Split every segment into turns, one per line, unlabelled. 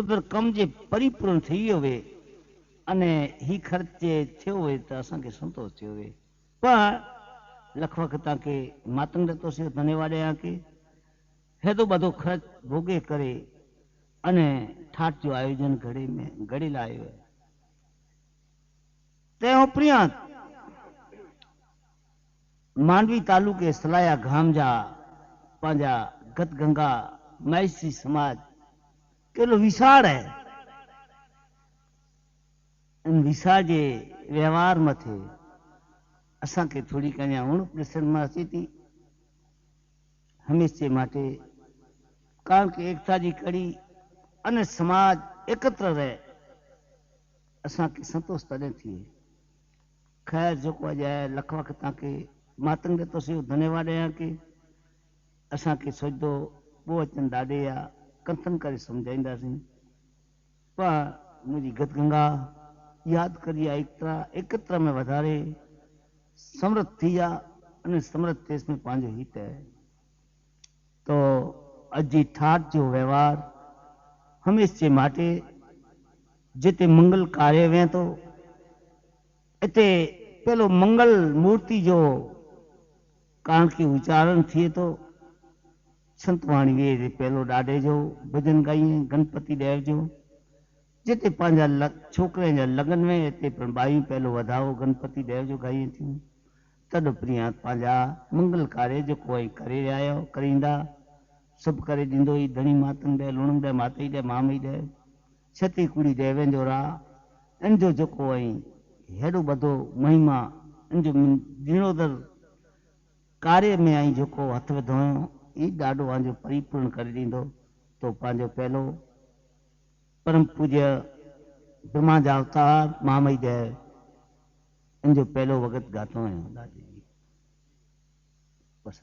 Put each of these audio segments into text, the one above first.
दिनोदर कम जे परिपूर्ण थी होवे अने ही खर्च जे थियो होवे त असांखे संतोष थियो होवे। पर लख वख तव्हांखे मातंग ॾितो से धन्यवाद ॾियां की हेॾो वॾो खर्च भोगे करे अने ठाठ जो आयोजन घड़े में घड़ी लायो है। तंहिं उपरांत मांडवी तालुके सलाया गाम जा पंहिंजा गत गंगा मैसी समाज केलो विसाड़ है। इन विसाड़ जे व्यवहार मथे असांखे थोड़ी कन्या उणप ॾिसण में अचे थी हमेशा माटे, कारण के एकता जी कड़ी अने समाज एकत्र रहे असांखे संतोष तॾहिं थिए। खैर जेको अॼु आहे लख वख तव्हांखे मातंग ॾितो से धन्यवाद ॾियां की असांखे सोचंदो पोइ अचनि ॾाढे या कंथन करे सम्झाईंदासीं। पर मुंहिंजी गत गंगा यादि करी एकत्र में वधारे समृद्ध थी विया अने समृद्ध देश में पंहिंजो हित है। तो अॼु जी ठाठ जो व्यवहार हमेशा माटे जिते मंगल कार्य वे तो इते पहलो मंगल मूर्ति जो कारण के उच्चारण थिए तो संतवाणी वे पहलो ॾाढे जो भजन गाइए गणपति देव जो जिते पंहिंजा छोकरे जा लगन में इते बाई पहलो वधाओ गणपति देव जो गाइए थियूं तद प्रिया पंहिंजा मंगल कार्य जो कोई करे आयो करींदा सब करे दींदो ही धनी मातन दे लुणम दे माते दे मामी दे छती कुड़ी देवें जो रा इन जो जो कोई हेडो बदो महिमा इन जो दिनोदर कार्य में आई जो को हथ वधायो ई डाडो आंजो परिपूर्ण कर दींदो। तो पांजो पहलो परम पूज्य ब्रह्मा जा अवतार मामई दे इन जो पहलो वक्त गातो है दादी जी बस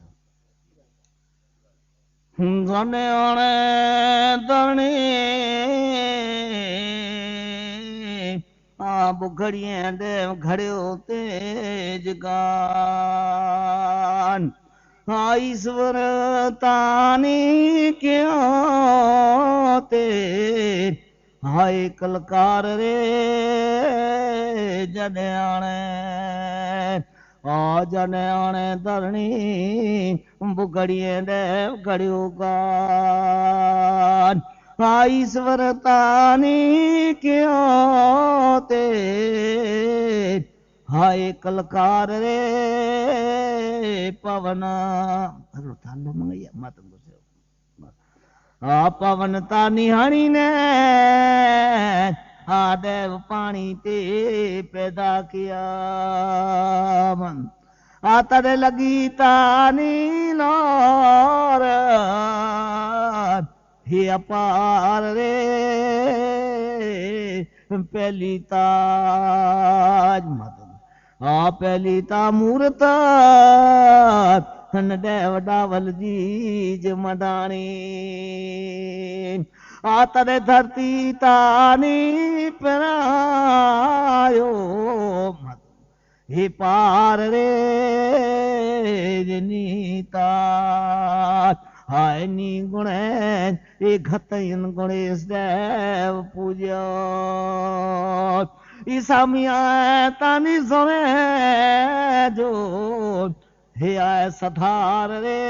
जाने आने दरनी बुघड़िए देव घड़ियो तेज गान ईश्वर तानी क्यों ते हाय कलकार रे जने आने जने आने धरणी बुघड़िए देव घड़ियो गान ईश्वर तानी क्यों ते हाय कलकार रे पवन तालो मंगैया मातम पवन तानी हणी ने देव पानी ते पैदा किया तड़े लगी तानी लौर हे अपार रे पहली ताज पहली ता मूर्त देव डावल जीज मडाणी तड़े धरती तानी परायो हे पार रे नीता हाय नी गुणे ये घतयन गणेश देव पूजो ईसामिया तानी सोने जो हे आय सधार रे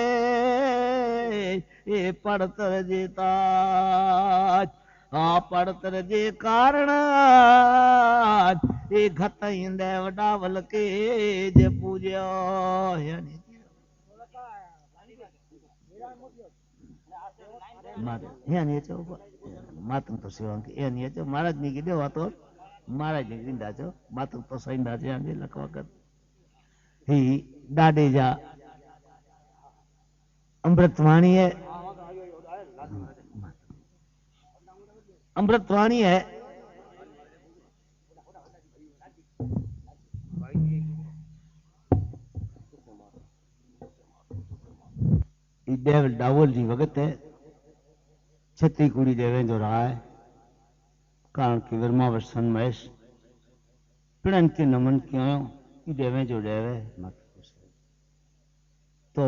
ये पड़तर जेता पड़तर जे कारण ये घतयन देव डावल के जे पूजो मातम तो सेवा के महाराज ने कीधो तो महाराज ने ॾींदा छो मातम तो साईंदासीं आंगे लख वक़्त ही ॾाढे जा अमृतवाणी है अमृतवाणी है देव डावल जी वगत है छती कुड़ी देवें जो रहा है कारण कि वर्मावर्षन महेश पिणन के नमन क्यों कि देवें जो देवे मत तो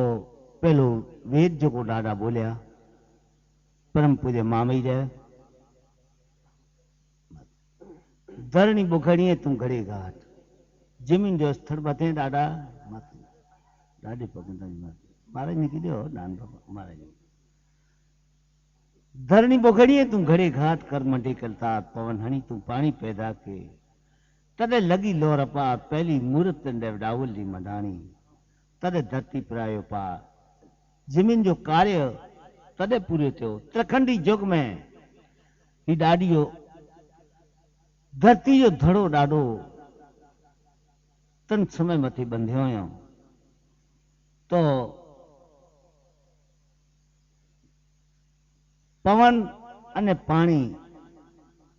पहलो वेद जो को डाडा बोलिया परम पूज्य मामई देव धरणी बुखड़िए तू घड़े घाट जमीन जो स्थल बथे ॾाढा ॾाढे पगंदा महाराज ने कीधो दान बाबा महाराज धरणी बुखड़िए तू घड़े घाट कर मंडे कलता पवन हणी तू पानी पैदा के तदे लगी लोर अपार पहली मूर्त डावल जी मदानी तदे धरती परायो पार जमीन जो कार्य तदे पूरे थियो त्रिखंडी युग में ही ॾाढियो धरती जो धड़ो ॾाढो तन समय मथे बंधियो हुयो तो पवन अने पानी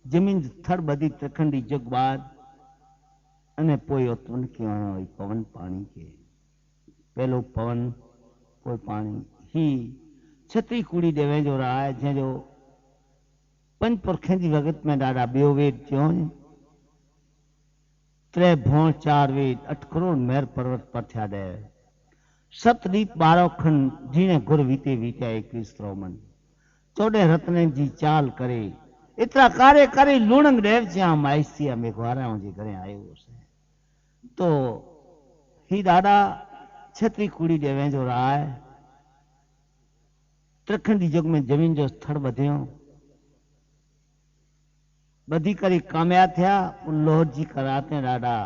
जमीन थड़ बधी त्रिखंडी युग बाद अने पोइ उत्पन्न कियो हुयो पवन पानी के पहलो पवन पोइ पानी ही छत्री कूड़ी देवे जो रहा है जंहिंजो पंज पुरखनि जी वगत में ॾाढा ॿियो वेद थियो त्रे भोण चार वेद 8 करोड़ मेर पर्वत पर थिया ॾह सतदीप 12 खंड जीने गुर वीते वीते 21 स्त्रोमन 14 रत्न जी चाल करे इतना कार्य करे लूणंग देव ज्या माइसिया में घुआरा जे घरे आयो तो ही ॾाढा छत्री कूड़ी देवे जो रहा है त्रिखंडी युग में जमीन जो स्थड़ बधियो बधी करे कामयाब थिया लोहर जी कराते ॾाढा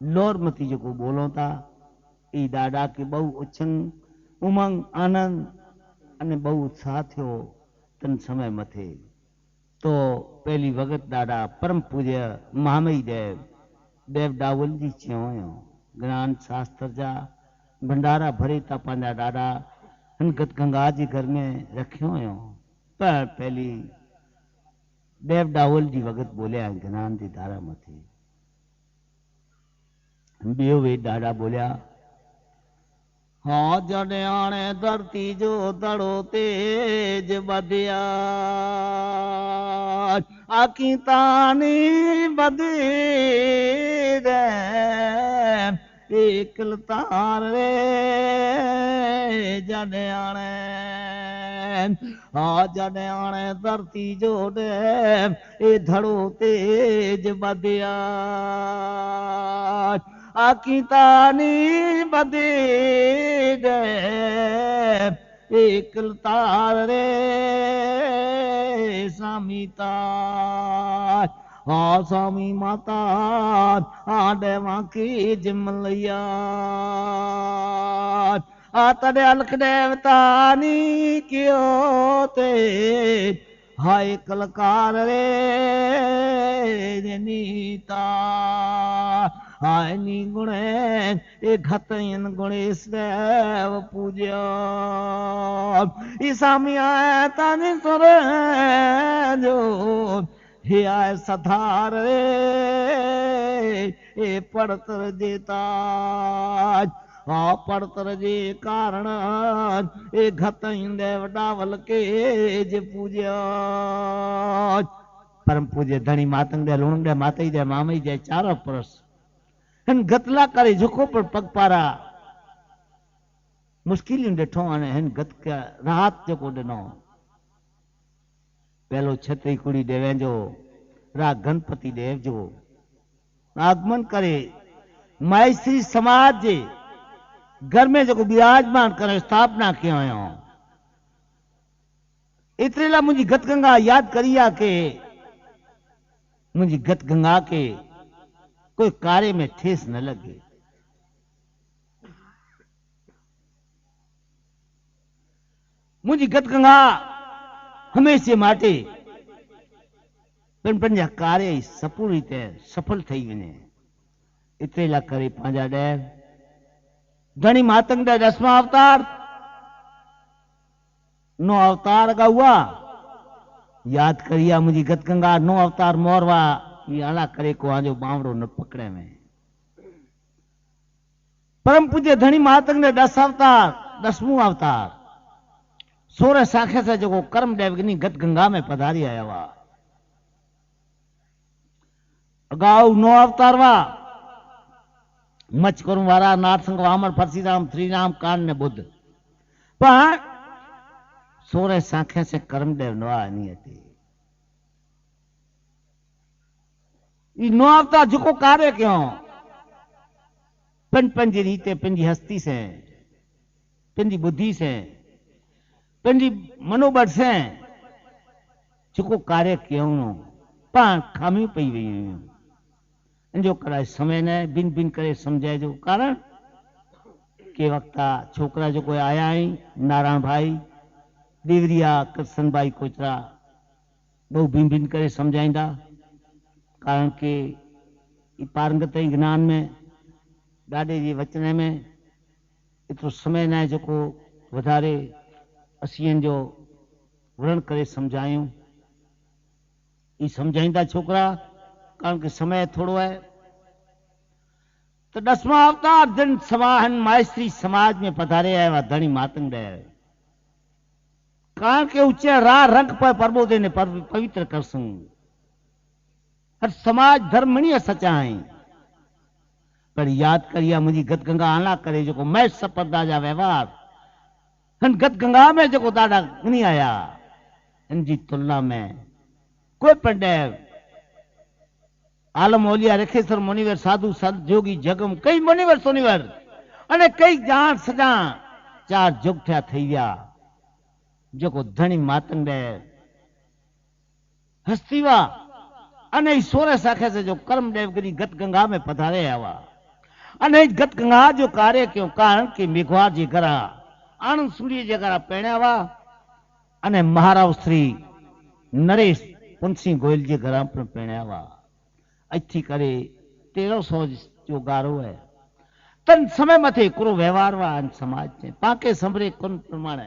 लोहर मती जो बोलो था ई ॾाढा के बहु उछंग उमंग आनंद अने बहु उत्साह थियो तन समय मथे तो पहली वगत ॾाढा परम पूज्य महामई देव देव डावल जी चयो हुयो ज्ञान शास्त्र जा भंडारा भरे था पंहिंजा ॾाढा हनगत गंगा जी घर में रखियो हुयो पर पहली देव डावल जी वगत बोलिया ज्ञान जी धारा मथे ॿियो वे ॾाढा बोलिया हाँ जॾहिं हाणे धरती जो दड़ो तेज बधिया आखी तानी बधी रे एकल तार रे जॾहिं हाणे हाँ जॾहिं हाणे धरती जो ए धड़ो तेज बधिया आखी तानी बधी रे एकल तार रे स्वामी तार हाँ स्वामी माता आडे वाकी जिमलैया तॾे अलख देवतानी कियो ते हाय कलकार रे नीता हाय नी गुणे ए घतयन गुणेश देव पूज्य ई स्वामी आए तानी सुर जो हे आए सधार रे ए पड़तर जेता पड़तर जे कारण ए घतयन देव डावल के जे पूज्य परम पूज्य धनी मातंग दे लुणंग दे मातई दे मामई दे चारो परस हन गतला करे झुको पर पग पारा मुश्किल ॾिठो हाणे हिन गत का राहत जेको ॾिनो पहलो छत्री कुड़ी देवे जो राग गणपति देव जो आगमन करे माइश्री समाज जे घर में जो विराजमान करे स्थापना किया हुयो इतरे ला मुझी गत गंगा याद करिया के मुझी गत गंगा के कोई कार्य में ठेस न लगे मुझी गत गंगा हमेशा माटे पंहिंजा कार्य सपूरी रीते सफल थी वञे इतरे ला करे पंहिंजा देव धनी मातंग दे 10वां अवतार 9 अवतार का हुआ याद करिया मुझी गत गंगा 9 अवतार मोरवा ये अला करे को आजो बावड़ो न पकड़े में परम पूज्य धनी मातंग ने 10 अवतार 10वां अवतार 16 शाखे से जो कर्म देवगनी गत गंगा में पधारी आया हुआ अगाऊ 9 अवतार वा मच करूं वारा नारसिंह वामन परशुराम श्री राम कान ने बुद्ध पर 16 शाखे से कर्म देव नवा नहीं थी ई नो आवता जो कार्य क्यों पंजी रीते पंजी हस्ती से पंजी बुद्धि से पंजी मनोबल से जो कार्य क्यों पाण खामियूं पई वही जो कराए समय ने बिन बिन करे समझाए जो कारण के वक्ता छोकरा जो कोई आया ही नारायण भाई देवरिया कृष्ण भाई कोचरा बहु बिन बिन करे समझाईंदा कारण के पारंगत ज्ञान में ॾाॾे जे वचन में एतिरो समय न आहे जेको वधारे असीं जो वर्ण करे समझायूं ई समझाईंदा छोकरा कारण के समय थोड़ो है तो 10वां अवतार दिन समाहन माइस्त्री समाज में पधारे आया धनी मातंग है कारण के ऊंचे राह रंग पर प्रबोधे ने पवित्र कर हर समाज धर्म नहीं सचा है पर याद करिए मुझी गत गंगा आना करे जो मैं सपर्दा जा व्यवहार हन गत गंगा में जो दादा नहीं आया इनकी तुलना में कोई पंडे आलम ओलिया रेखेश्वर मुनिवर साधु संत जोगी जगम कई मुनिवर सोनिवर अने कई जान सजा चार जुग थिया थई विया जो धनी मातंग हस्तीवा अने 16 शाखे से जो कर्म देवगिरी गत गंगा में पधारे आवा अने गत गंगा जो कार्य क्यों कारण के मेघवार जी घरा आनंद सूर्य जी घरा पेण्यावा अने महाराव श्री नरेश पुनसिंह गोयल जी घरा पर पेण्यावा अच्छी करे 1300 जो गारो है तन समय मथे करो व्यवहार वा समाज से पाके समरे कोन प्रमाण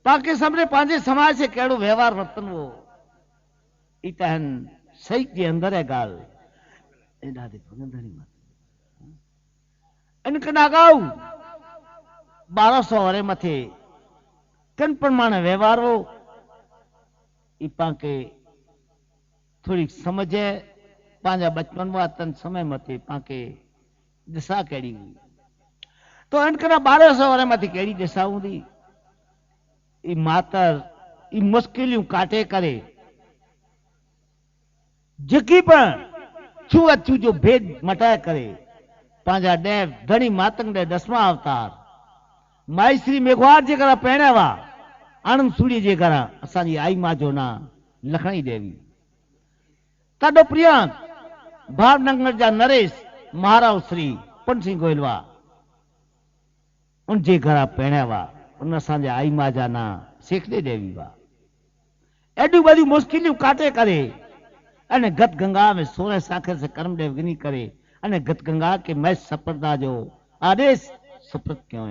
पाके समरे पांचे समाज से केड़ो व्यवहार वर्तन वो इतहन सही के अंदर है गाल ॾाढे धनी इनके नागाऊ 1200 वरे मथे कन प्रमाण व्यवहार वो पाके थोड़ी समझे पांजा बचपन हुआ तन समय मथे पाके दिशा केड़ी हुई तो इनकरा 1200 वरे मथे केड़ी दिशा हुंदी ई मातर ई मुश्किलियों काटे करे जकी पर छू अचू जो भेद मटाए करे पांजा देव धनी मातंग दे 10वां अवतार माई श्री मेघवार जे करा पहनावा आनंद सूर्य जे करा असांजी आई मां जो ना लखणी देवी तडो प्रियांक भावनगर जा नरेश महाराव श्री पुनसिंह गोयलवा उनजे घरा पहनावा उन असांजे आई मां जा ना शेखदे देवी वा एडियूं बड़ी मुश्किलियों काटे करे अने गत गंगा में 16 साखर से कर्म देव गिनी करे अने गत गंगा के मैं सपर्दा जो आदेश सुप्रत क्यों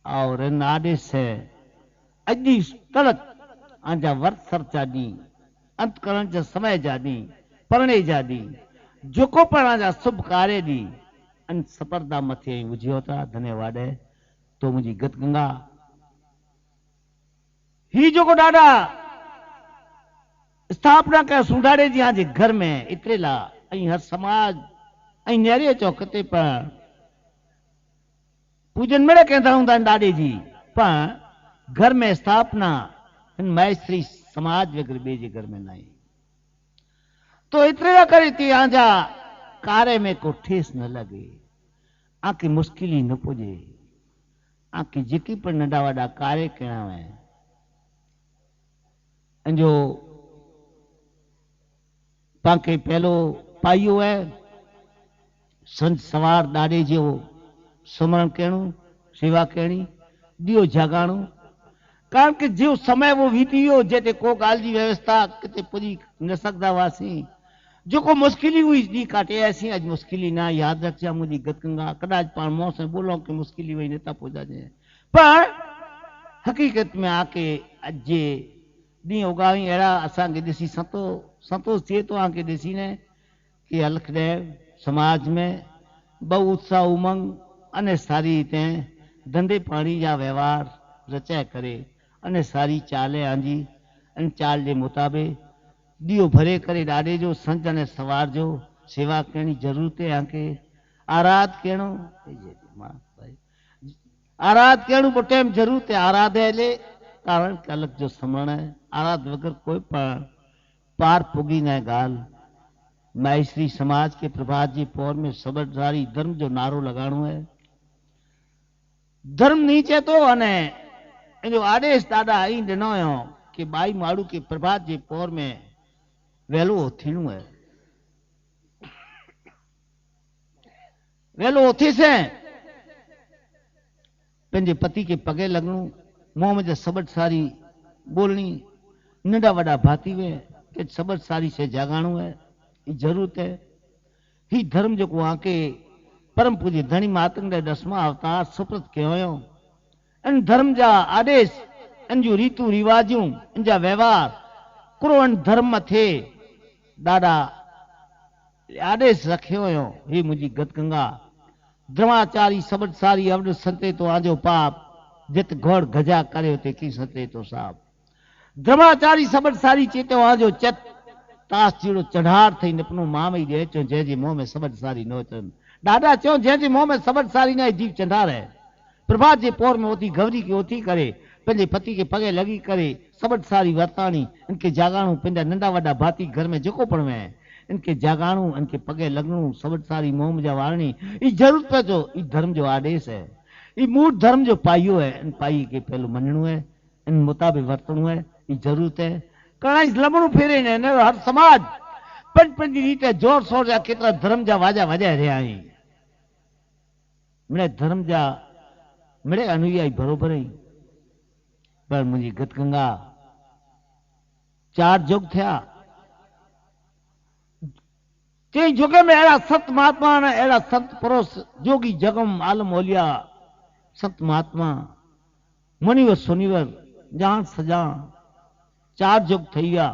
और इन आदेश से अजी तलक आजा वर्त सर जादी अंत करण जा समय जादी परणे जादी जो को पर आजा शुभ कार्य दी अन सपर्दा मथे उजियो था धन्यवाद है तो मुझी गत गंगा ही जो को डाडा स्थापना कर सुंडाड़े जी आज घर में इतरेला हर समाज नेरे चौकते पर पूजन मेरे कहता हूं डाडे जी पर घर में स्थापना मैत्री समाज वगैरह बेजे घर में नहीं तो इतरेला करे थी आजा कार्य में को ठेस न लगे आकी मुश्किल ही न पुजे आकी जिकी पर नंढा वॾा कार्य करणा है जो पाके पहलो पाइयो है संत सवार दादे जो सुमरण करणु सेवा करनी दियो जगाणु कारण के जो समय वो बीती वियो जेते को गाल जी व्यवस्था किते पूरी न सकदा वासी जो को मुश्किली हुई दी काटे ऐसी आज मुश्किली ना याद रखजा मुझी गतगंगा कदाच पान मोह से बोलो कि मुश्किली वही नेता पूजा जे पर हकीकत में आके अजे दी उगावी एड़ा असा के दिसी संतोष थे तो आके दिसी ने कि अलखदेव समाज में बहु उत्साह उमंग अने सारी ते धंधे पानी जा व्यवहार रचाए करे अने सारी चाले आंजी अन चाल के मुताबिक दियो भरे करे डाडे जो संत ने सवार जो सेवा करनी जरूरत है आके आराध केणो आराध केणो बो टाइम जरूरत है आराध है ले कारण अलग जो समरण है आराध वगर कोई पर पार पुगी न गाल। माइश्री समाज के प्रभात जी पौर में सबरदारी धर्म जो नारो लगाणो है। धर्म नीचे तो अने जो आदेश दादा आई दिनो हो कि बाई माड़ू के प्रभात जी पौर में वेलो थीणु है। वेलो उथी से पंहिंजे पति के पगे लगणो, मुंह में सबट सारी बोलनी, नंढा वॾा भाती वे के सबट सारी से जागाणो है। ये जरूरत है। ही धर्म जो को आके परम पूज्य धनी मातंग दे 10वां अवतार सुप्रत कयो। इन धर्म जा आदेश, इन जो रीतू रिवाजूं, इन जा व्यवहार कुरो इन धर्म मथे ॾाढा आदेश रखियो हो। ही मुझी गतगंगा द्रवाचारी सबट सारी अवड संते तो आजो पाप, जित घोड़ गजा करे ते की संते तो साप। द्रवाचारी सबट सारी चेतो आजो चत, तास चीड़ो चढ़ार थई नपनो मामई दे चो जे जी मोह में सबट सारी नोचन। दादा चो जे जी मोह में सबट सारी ना जीव चढ़ार है। प्रभात जे पोर में ओती गवरी की ओती करे, पंहिंजे पति के पगे लगी करे सबट सारी वर्तानी, इनके जागाणू पंहिंजा नंढा वॾा भाती घर में जेको पण में इनके जागाणू, इनके पगे लगणू, सबट सारी मोह में जा वारणी। ई जरूरत पे जो ई धर्म जो आदेश है। ई मूल धर्म जो पाइयो है, इन पाई के पहलो मनणो है, इन मुताबिक वर्तणो है। ई जरूरत है। कणाई लमणू फेरे ने हर समाज पंजी रीते जोर शोर जा केतरा धर्म जा वाजा वजाए रहा आहिनि। मिड़े धर्म जा मिड़े अनुयायी बरोबर ही, पर मुझी गतगंगा 4 जुग थिया। चई जुग में अड़ा संत महात्मा ने अड़ा संत पुरुष जोगी जगम आलम ओलिया संत महात्मा मुनिवर सुनिवर जान सजा 4 जुग थी विया।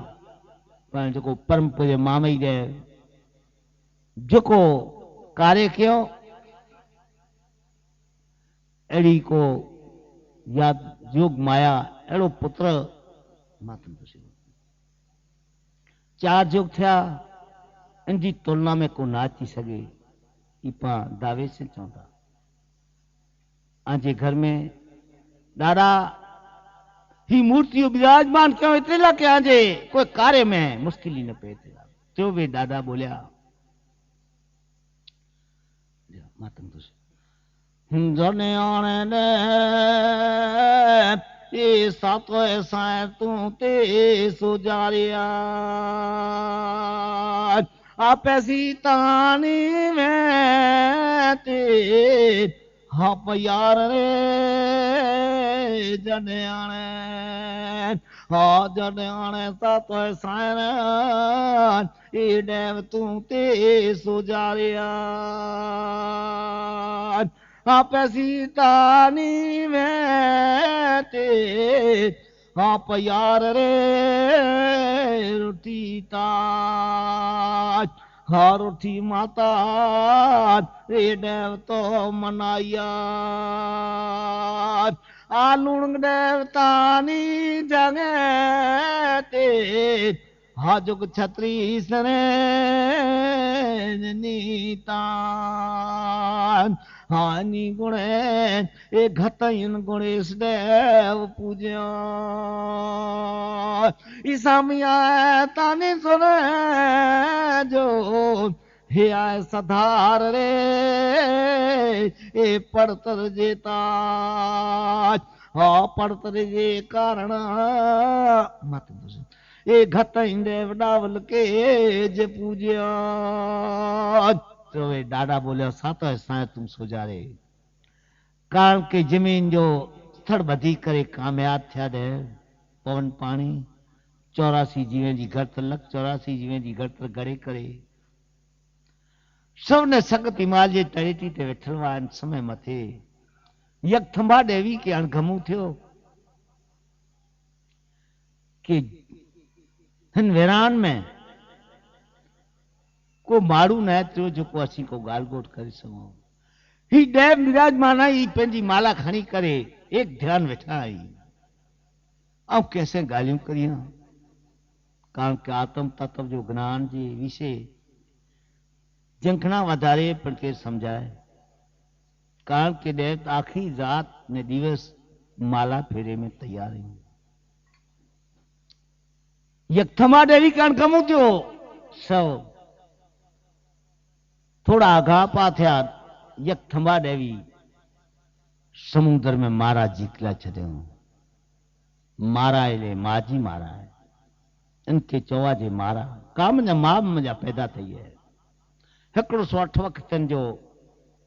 पर जो परम पूज्य मामई दे जो कार्य कियो अड़ी को याद जोग माया एड़ो पुत्र मातम 4 जुग थिया। इनकी तुलना में को ना अची सके। इपा दावे से चवंदा आजे घर में दादा ही मूर्तियों विराजमान क्यों इतने ला के आजे कोई कार्य में मुश्किल ही न पे तो वे दादा बोलिया मातम जने आने ने ये सातो ऐसा तू ते सुजारिया आप ऐसी तानी में ते हप यार रे जने आने हाँ जने आने सातो ऐसा ये देव तू ते सुजारिया आप ऐसी तानी में ते आप यार रे रोटी ताज हाँ रोटी माता रे देव तो मनाया आलूण देवतानी जगे ते हाँ जुग छत्री सने नीता हानि गुणे ए घतइन गुणेश देव पूज्या ईसामिया तानी सुने जो हे आए सधार रे ए पड़तर जेता हाँ पड़तर जे कारण मत ए घतइन देव डावल के जे पूज्या तो वे दादा बोले सातो ऐसा तुम सुजारे कारण के जमीन जो स्थल बधी करे कामयाब थिया दे पवन पानी 84 जीवन जी घर लख 84 जीवन जी घर गड़े करे सब ने संगत हिमाल जे टरेटी ते वेठल हुआ समय मथे यक थंबा देवी के अणगमू थियो कि हिन वेरान में को मारू न थियो जो को असी को गालगोट कर सको ही देव विराजमान आई पेंजी माला खणी करे एक ध्यान वेठा आई अब कैसे गालियों करिया कारण के आत्म तत्व जो ज्ञान जी विषय जंखना वधारे पण के समझाए कारण के देव आखिरी रात ने दिवस माला फेरे में तैयार है यकथमा देवी कण कमु थियो सब थोड़ा आघा पा थिया यकथमा देवी समुद्र में मारा जिकला छॾियो मारा एले माजी मारा है इनके चवा जे मारा काम जा मां मुंहिंजा पैदा थई है हिकिड़ो सौ 8 वक़्तनि जो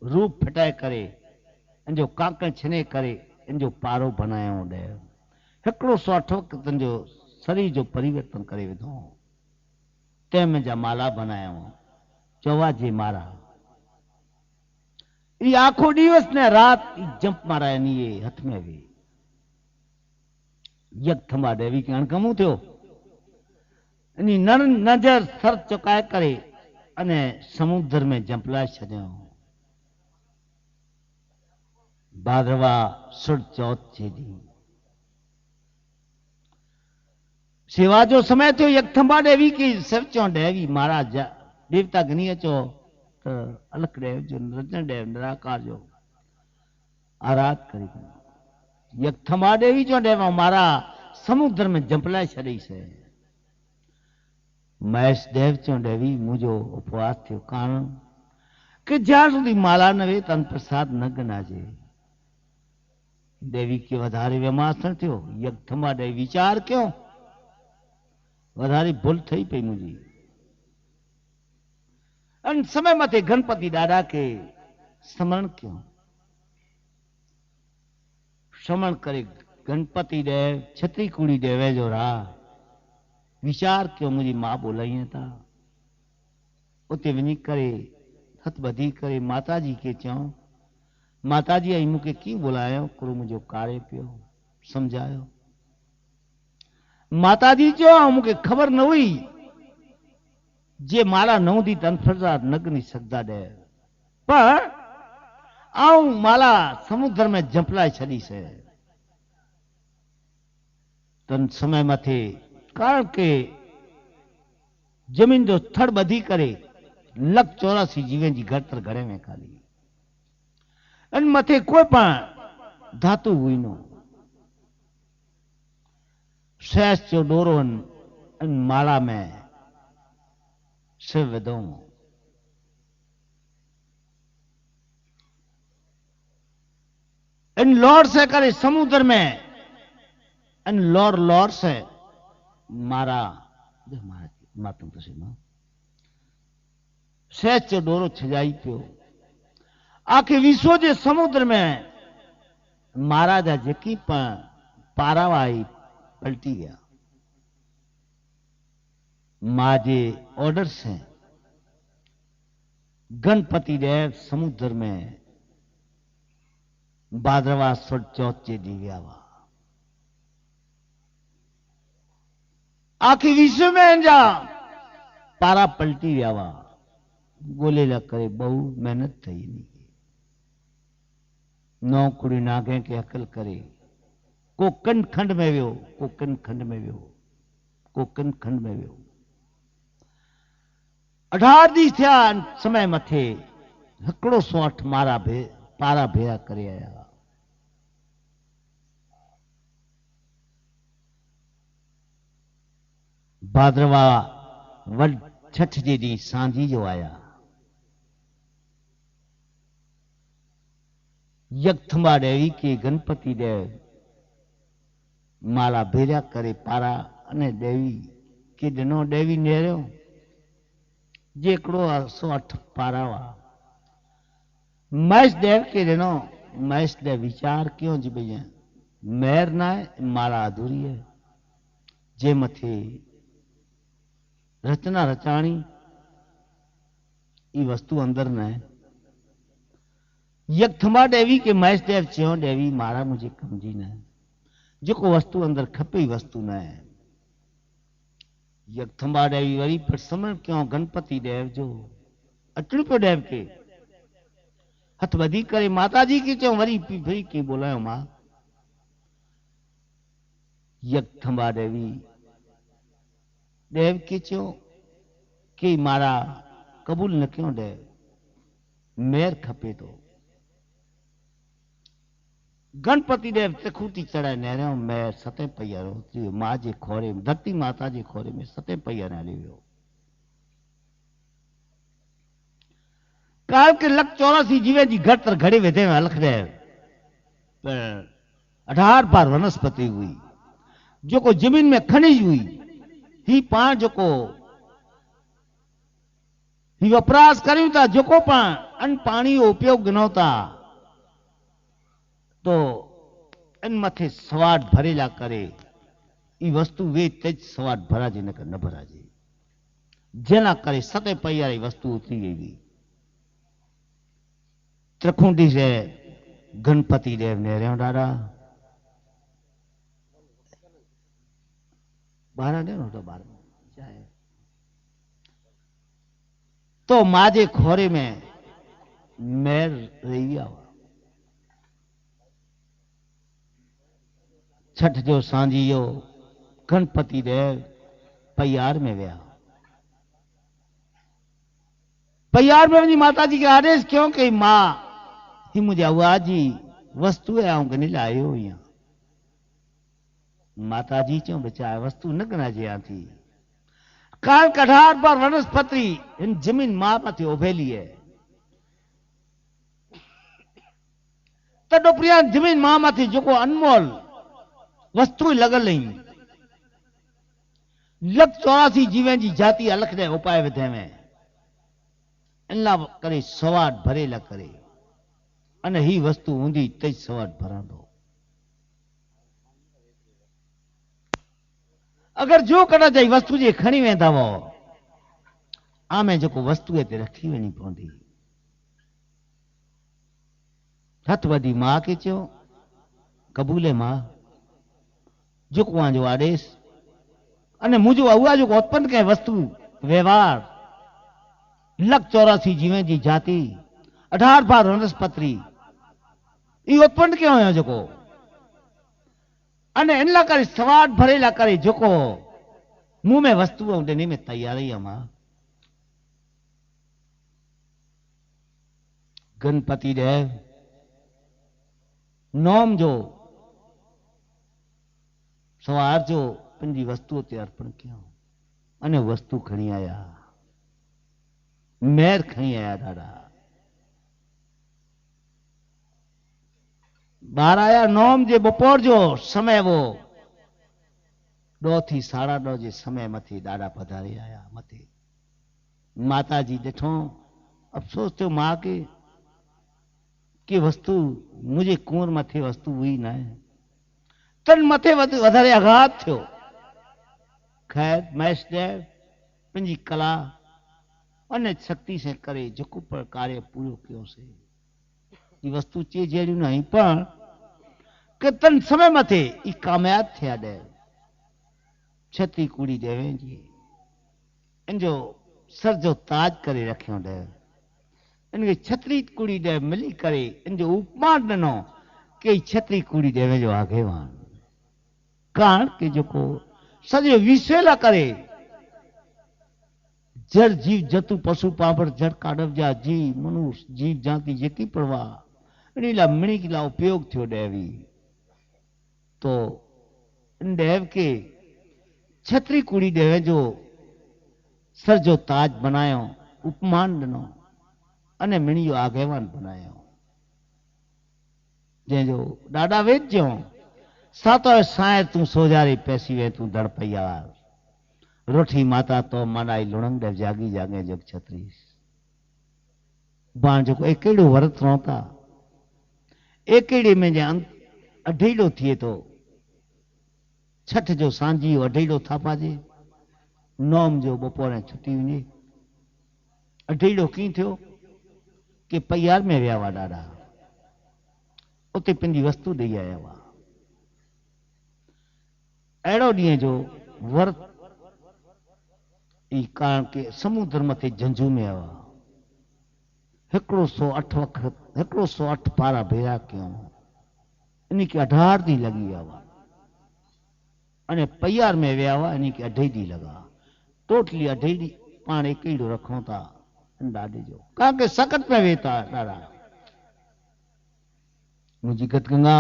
रूप फिटाए करे इन जो कांकण छिने करे इन जो पारो बनायो ॾे हिकिड़ो सौ 8 वक़्तनि जो शरीर जो परिवर्तन करे विधो तंहिं मुंहिंजा माला बनायो चवा जे मारा ई आखो ॾींहुं न रात जंप मारा ये हथ में वे यकथमा देवी के अणकमू थियो इन नजर सर चुकाए करे अने समुद्र में जंपलाए छॾियो भाद्रवा सुर चौथ जे ॾींहुं सेवा जो समय थियो यकथमा देवी की सिर चो देवी महाराज देवता गनी अचो तो अलख देव जो रजन देव निराकार जो आराध करी यकथमा देवी जो देव मारा समुद्र में जंपलाए छॾी से महेश देव चो देवी मुझो उपवास थियो कारण कि ज्यां सुधी माला न वे तन प्रसाद न गनाजे देवी के वधारे व्यमासन थियो यकथमा देवी विचार क्यों वधारी भूल थई पई मुझी अन समय मथे गणपति दादा के स्मरण क्यों स्मरण करे गणपति देव छत्री कुड़ी देवे जो राह विचार क्यों मुझी मां बोलाई था उते वञी करे हथ बधी करे माता जी के चऊं माता जी आई मूंखे कीअं बोलायो कुरो मुझो कारे पियो समझायो माता जी जो मूंखे खबर न हुई जे माला न हूंदी तन प्रसाद न गनी सघंदा ॾे पर आऊं माला समुद्र में जंपलाए छॾी से तन समय मथे कारण के जमीन जो थड़ बधी करे 184 जीवन जी घरतर घड़े में खाली इन मथे कोई पण धातु हुई नो शेष जो डोरो इन माला में सिर विधो इन लौर से करे समुद्र में इन लौर से मारा मातम तो सीमा शेष जो डोरो छजाई पियो आखिर विश्व जे समुद्र में महाराजा जेकी पारावाई पलटी गया मां जे ऑर्डर से गणपति देव समुद्र में भाद्रवा सुर चौथ जे ॾींहुं विया हुआ आखिर विश्व में इनजा पारा पलटी विया हुआ गोले ला करे बहु मेहनत थई नहीं नौ कुड़ी नागे के अकल करे को कन खंड में वियो को कन खंड में वियो को कन खंड में वियो 18 ॾींहं थिया समय मथे हिकिड़ो 108 मारा पारा भेरा करे आया भाद्रवा वॾ छठ जे ॾींहुं सांझी जो आया यकथमा देवी के गणपति देव माला भेरा करे पारा अने देवी के ॾिनो देवी नेरियो जेकड़ो 108 पारा हुआ महेश देव के ॾिनो महेश देव विचार क्यों जी भैया मेहर ना है माला अधूरी है जे मथे रचना रचाणी ई वस्तु अंदर न है यकथमा देवी के महेश देव चयो देवी मारा मुझे कमजी न है जेको वस्तु अंदर खपे वस्तु न है यकथमा देवी वरी पर समरण क्यों गणपति देव जो अचण पियो देव के हथ वधी करे माता जी के चयो वरी फिरी के बोलायो मां यकथमा देवी देव के चयो कि मारा कबूल न क्यों देव मेर खपे तो गणपति देव त्रिखूटी चढ़ाए नहरियों में सते पैया उतरी मां जे खोरे में धरती माता जे खोरे में सते पैया हली वियो। काल के लख 84 जीवे जी घट तर घड़ी वेधे में अलख दे 18 बार वनस्पति हुई जो को जमीन में खनिज हुई ही पाण जो को ही वपराश करियो था जो को पाण अन पानी उपयोग गिनो था तो इन मथे सवाट भरेला करे ई वस्तु वे तेज सवाट भरा जी न भरा जी जेना करे सते पैयारी वस्तु उतरी गई हुई। त्रिखुंडी से गणपति देव ने रहो दादा 12 ने तो 12 तो माजे खोरे में मैर रही आवा छठ जो सांझियो गणपति देव पैयार में विया पैयार में माता जी के आदेश क्यों कि मां ही मुझे हुआ जी वस्तु है आऊं गनी लायो यहाँ माता जी चो बचाए वस्तु न गना जिया थी काल कठार पर वनस्पति इन जमीन मां मथे उभेली है तडो प्रिया जमीन मां मथे जो अनमोल वस्तु लगल नहीं लख 84 जीवन जी जाति अलख दे उपाय विधे में इनला करे सवाट भरेला करे अने ही वस्तु हूंदी तेज सवाट भरंदो अगर जो कड़ा जाई वस्तु जे खणी वेंदा वो आमे जो वस्तु ते रखी वेनी पवंदी हथ वधी मां के चयो कबूले मां जो जो आदेश अने मुझो हुआ जो उत्पन्न कई वस्तु व्यवहार लख 84 जीवे जी जाति 18 बार वनस्पति ई उत्पन्न क्यों हो जो अने इनला करे सवाट भरेला करे जो मुंह में वस्तु देने में तैयारी है मां गणपति देव नोम जो सवार जो पंजी वस्तु ते अर्पण किया अने वस्तु खणी आया मेर खणी आया दादा बाहर आया नोम जे बपोर जो समय वो 2 थी 2:30 जे समय मथे दादा पधारे आया मथे माता जी ॾिठो अफसोस थियो मां के वस्तु मुझे कुंवर मथे वस्तु हुई न है तन मथे वधारे आघात थियो खैर महेश देव पंहिंजी कला अने शक्ति से करे जेको पर कार्य पूरो कयो से ई वस्तु चे जहिड़ियूं न पर के तन समय मथे ई कामयाब थिया देव छती कुड़ी देवे जी इनजो सर जो ताज करे रखियो देव इनके छतरी कुड़ी देव मिली करे इनजो उपमान ॾिनो के छतरी कुड़ी देवे जो आगेवान कारण के जो सॼो विसेला करे जड़ जीव जतु पशु पापड़ जड़ काडव जा जीव मनुष्य जीव जाति जेकी परवा इनीला मिणी ला उपयोग थियो देवी तो इन देव के छतरी कुड़ी देवे जो सर जो ताज बनायो उपमान ॾिनो अने मिणियो आगेवान बनायो जंहिंजो ॾाढा वेद जो सातो साए तू सोजारी पैसी वे तू दड़ पैयार रोटी माता तो मनाई लुणंग देव जागी जागे जग छतरी बाण जो एकेड़ो व्रत रोता एकेड़े में जे अढेड़ो थिए तो छठ जो सांझी अढेड़ो था पाजे नोम जो बपोरे छुट्टी वञे अढेड़ो की थियो के पैयार में विया हुआ ॾाढा उते पंहिंजी वस्तु ॾेई आया हुआ अहिड़ो ॾींहं जो व्रत ई कारण के समुद्र मथे झंझू में हुआ 108 पारा भेरा कयूं इनके 18 ॾींहं लॻी विया हुआ अने पैयार में विया हुआ इनके 2.5 ॾींहं लॻा टोटली 2.5 ॾींहं पाण एकेड़ो रखूं था ॾाॾे जो कारण के सकट में वेता ॾाढा मुझी गतगंगा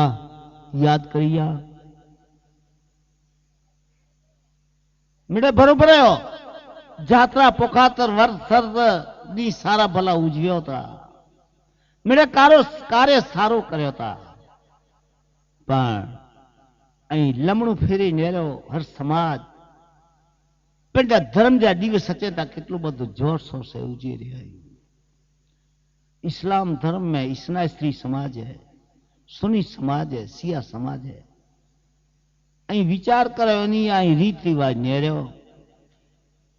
याद करिया मेरे बरोबर है जात्रा पोखातर वर्ष सर्द दी सारा भला उजव्यो था मेरे कार्य सारो कर्यो था पण लमणू फेरी नेरो हर समाज पंहिंजा धर्म जा दिवस अचे था केतलो बधो जोर शोर से उजी रहा है। इस्लाम धर्म में इसना स्त्री समाज है, सुनी समाज है, सिया समाज है। ऐं विचार करो नी आई रीत रिवाज नेरियो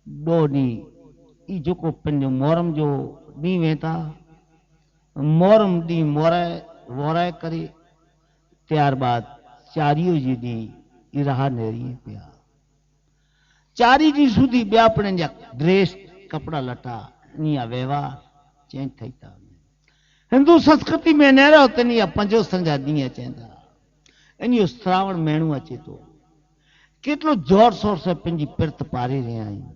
दो नी ई जोको पंहिंजो मोहरम जो ॾींहुं वेंदा मोहरम ॾींहुं वोराए करे ત્યારબાદ ચારીઓ जी ॾींहुं राह नेरी पिया चारी ॾींहं સુધી ॿिया પણ ड्रेस कपड़ा लटा इन व्यवहार चेंज थी था हिंदू संस्कृति में नेरो तनी पंजो संजा ॾींहं अचनि था इन श्रावण महीनो अचे थो केतिरो जोर शोर से पंहिंजी पिरत पारे रहिया आहियूं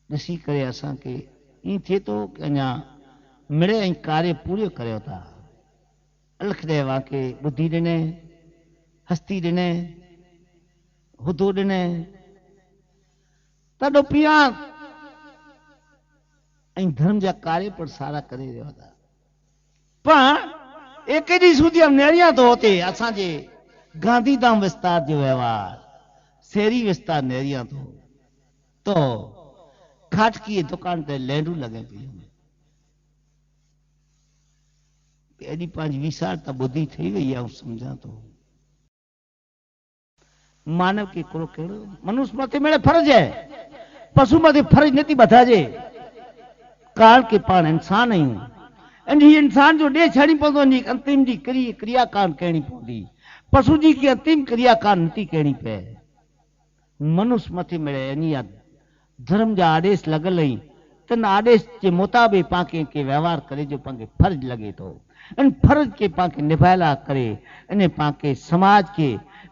ॾिसी करे असांखे ईअं थिए थो कि अञा मिड़े ऐं कार्य पूरो करियो था अलख देवा के बुद्धि ॾिने हस्ती ॾिने हुदो ॾिने तॾो पिया ऐं धर्म जा कार्य पर सारा करे रहिया था पण एक ॾींहुं સુધી नेरिया तो होते असांजे गांधीधाम विस्तार जो व्यवहार शहरी विस्तार नेरिया तो खाटकी दुकान ते लैंडू लगे पियूं एडी पांच विसार त बुद्धि थी वही है समझा तो मानव के करो केड़ो मनुष्य मथे मेरे फर्ज है पशु मथे फर्ज नहीं बधाजे काल के पान इंसान आहियूं ऐं इंसान जो डे छड़ी पवंदो अंतिम जी क्रियाकांड कहणी पवंदी पशु जी की अंतिम क्रियाकांड नथी कहणी पए मनुष्य मथे मिले इन धर्म जा आदेश लगल ही तन आदेश के मुताबिक पाके के व्यवहार करे जो पाके फर्ज लगे तो इन फर्ज के पाके निभायला करे इन पाके समाज के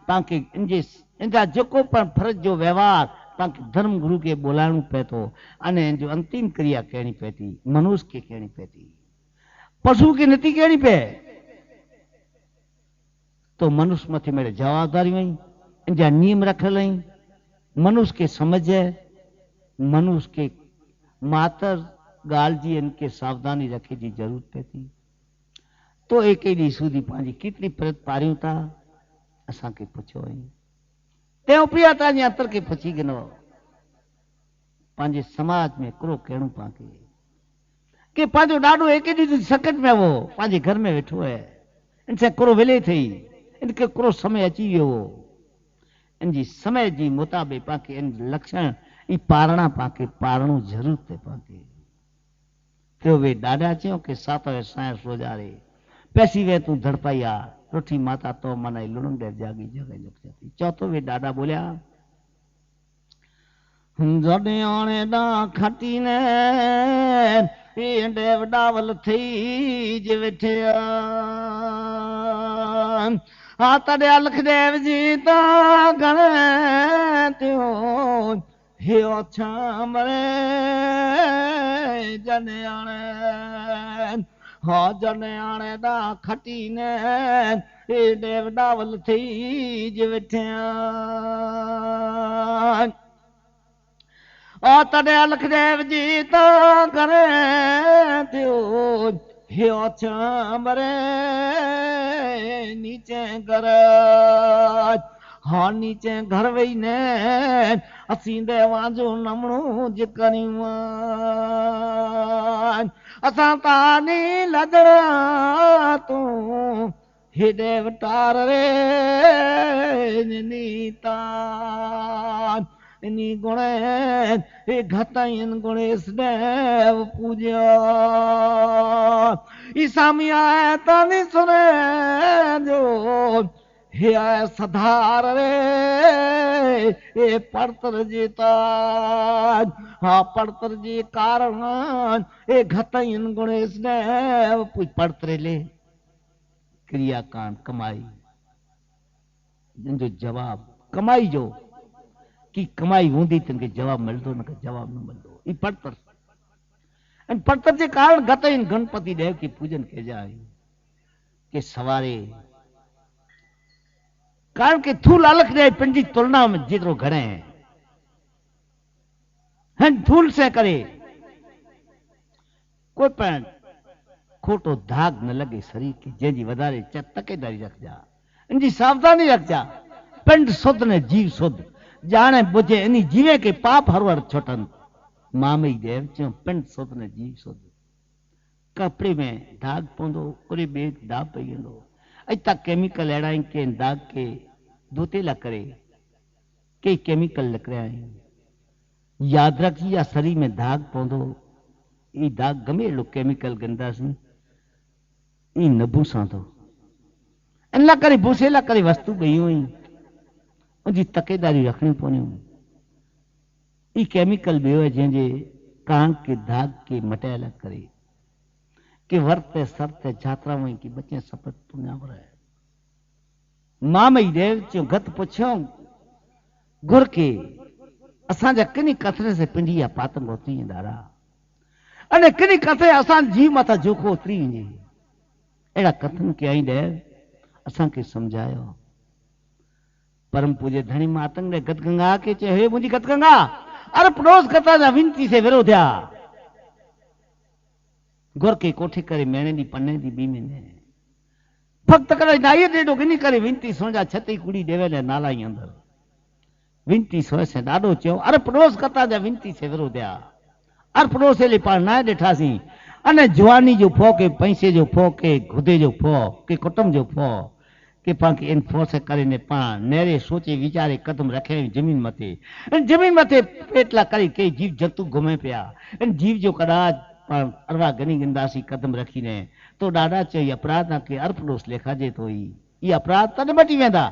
पाके इनजा जेको पण फर्ज जो व्यवहार पाके धर्म गुरु के बोलाणो पए तो अने जो अंतिम क्रिया कहणी पए थी मनुष्य के कहणी पए थी पशु के नथी कहणी पए तो मनुष्य मथे मेरे जवाबदारियूं आहिनि इनजा नियम रखियल आहिनि मनुष्य के समझ मनुष्य के मातर गाल जी इनके सावधानी रखे जी जरूरत पए थी तो एक ॾींहुं સુધી पंहिंजी केतिरी प्रत पारियूं था असांखे पुछो तंहिं पिया तव्हांजे अंतर खे पुछी गिनो पंहिंजे समाज में हिकिड़ो कहिड़ो पाके कि पंहिंजो ॾाढो एक ॾींहुं संकट में हो पंहिंजे घर में वेठो है इनसे हिकिड़ो विले थी इनके हिकिड़ो समय अची वियो हो इनजी समय जी मुताबिक पाके इन लक्षण ई पारणा पाके पारणो जरूर थे पाके तो वे डाडा चयो कि सात साइंस रोजारे पैसी वे तू धड़पाइया रोटी माता तो मन लुणंग दे जागी जगह जगती चौथो वे डाडा बोलिया जडे आने दा खटी ने एंडे वडावल थी जे वेठे आ तड़े अलख देव जी ता गणे त्यो हे छामरे जने आने हाँ जने आने दा खटी ने एडे वडावल थी जे वेठिया आ तड़े अलख देव जी ता करे थियो हे छामरे नीचे घर हाँ नीचे घर वही ने असी देवा जो नमणो जिकरियूं असां तानी लदड़ा तू हेॾे वटार रे नीता इनी गुणे हे घटाइन गुणेश देव पूजा ईसामिया तानी सुने जो हे सधार रे ए पड़तर जीता हाँ पड़तर जी कारण ए घटाइन गुणेश देव पड़तरे ले क्रियाकांड कमाई जिनजो जवाब कमाई जो की कमाई हूंदी तिनखे जवाब मिलंदो न जवाब न मिलंदो ई पड़तर પડતર जे कारण गतई गणपति देव की पूजन के जाए के सवारे कारण के थूल अलग रहे पंजी तुलना में जेतरो घणे हैं थूल से करे कोई पण खोटो दाग न लगे शरीर के जंहिंजी वधारे तकेदारी रखजा इनजी सावधानी रखजा पिंड शुद्ध ने जीव शुद्ध जाने बुझे इन जीवे के पाप हर वर छोटन मामई देव चो पिंड शुद्ध ने जीव शुद्ध कपड़े में दाग पौंदो उरे बे दाग पई वेंदो अता केमिकल अड़ाई के दाग के धोतेला करे के केमिकल लकड़ाई याद रखी या शरीर में दाग पौंदो ई दाग गमे लो केमिकल गंदासी ई न भूसा तो इनला करे भूसेला करे वस्तु गई हुई उनजी तकेदारी रखनी पवनी ई केमिकल बियो है जंहिंजे कान के दाग के मटायला करे के वर्ते सरते जात्रा हुई की बच्चे सपत पुण्यावर है मामई देव चो गत पुछो गुर के असांजा किनी कथरे से पिंडिया पातंग होती है दादा अने किनी कथे असान जीव माता जोखो उतरी वञे एड़ा कथन कई देव असां के समझायो परम पूज्य धनी मातंग ने गतगंगा के चे हे मुझी गतगंगा अरे पड़ोस कथा जा विनती से विरोध्या गुर के कोठे करे मेणे दी पन्ने दी बी में फक्त करे नाई डेडो गिनी करे विनती सोजा छती कुड़ी देवे ने नालाई अंदर विनती सोए से डाडो चयो अरे पड़ोस कथा जा विनती से विरोध्या अर पड़ोसे ले पाण ना डेठासी अने जवानी जो फो के पैसे जो फो के खुदे जो फो के कुटुंब जो फो के पाके इन फोर्स करे ने पाण नेरे सोचे विचारे कदम रखे जमीन मथे पेटला करे के जीव जंतु घुमे पिया इन जीव जो कदाच अरवा गनी गंदासी कदम रखी ने तो डाडा चई अपराध ना के अरपड़ोस लेखा जे तो ई अपराध तने बटी वेंदा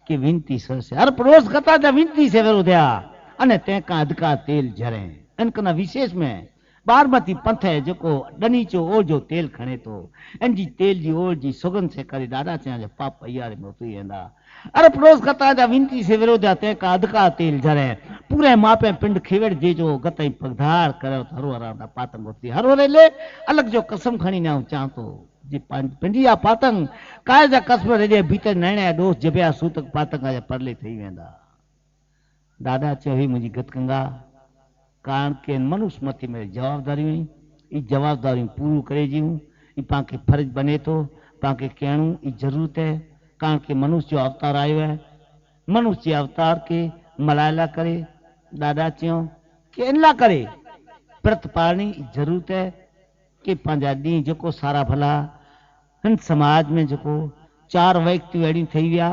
के विनती से अरपड़ोस कथा जा विनती से विरोध्या अने ते का अधका तेल झरे इनकना विशेष में बारमती पंथ है जो डनीचो ओर जो तेल खणे तो इनजी तेल जी ओर जी सुगंध से करे दादा चा जो पाप अयारे में उतरी वेंदा अरे पड़ोस कथा जा विनती से विरोधा ते का अधका तेल झरे पूरे मापे पिंड खेवड़ जे जो गतई पगधार करे हरो हरा पातंग उतरी हरो ले अलग जो कसम खणी ना चा तो जी पिंडिया पातंग काय जा कसम रे भीतर नैणे दोस्त जबिया सूतक पातंग जा परले थई वेंदा दादा चई मुजी गतगंगा कारण के मनुष्य मथे में जवाबदारी हुई ई जवाबदारी पूरी करे जी ई पाके फर्ज बने तो पाके कहणु ई जरूरत है कारण के मनुष्य जो अवतार आयो है मनुष्य अवतार के मलायला करे दादा चयो के इनला करे व्रत पालनी जरूरत है कि पंजा दी जो सारा भला हिन समाज में जो चार व्यक्ति अड़ी थी विया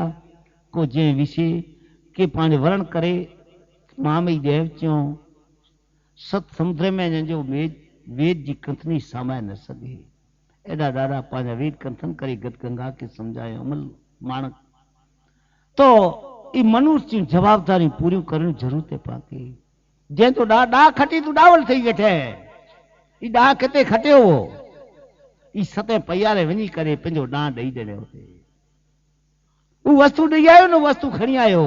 को जे विषय के पांच वर्ण करे मामई देव चयो सत समुद्र में जो वेद जी कंथनी सामाय न सके एडा दादा पांजा वेद कंथन करे गतगंगा के समझाए अमल मानक तो ई मनुष्य जवाबदारी पूरी करनी जरूरत है पाके जे तो डा खटी तू डावल थई वेठे ई डा किते खटियो ई सते पयारे वनी करे पंजो डा दई देने होते वो वस्तु दई आयो न वस्तु खणी आयो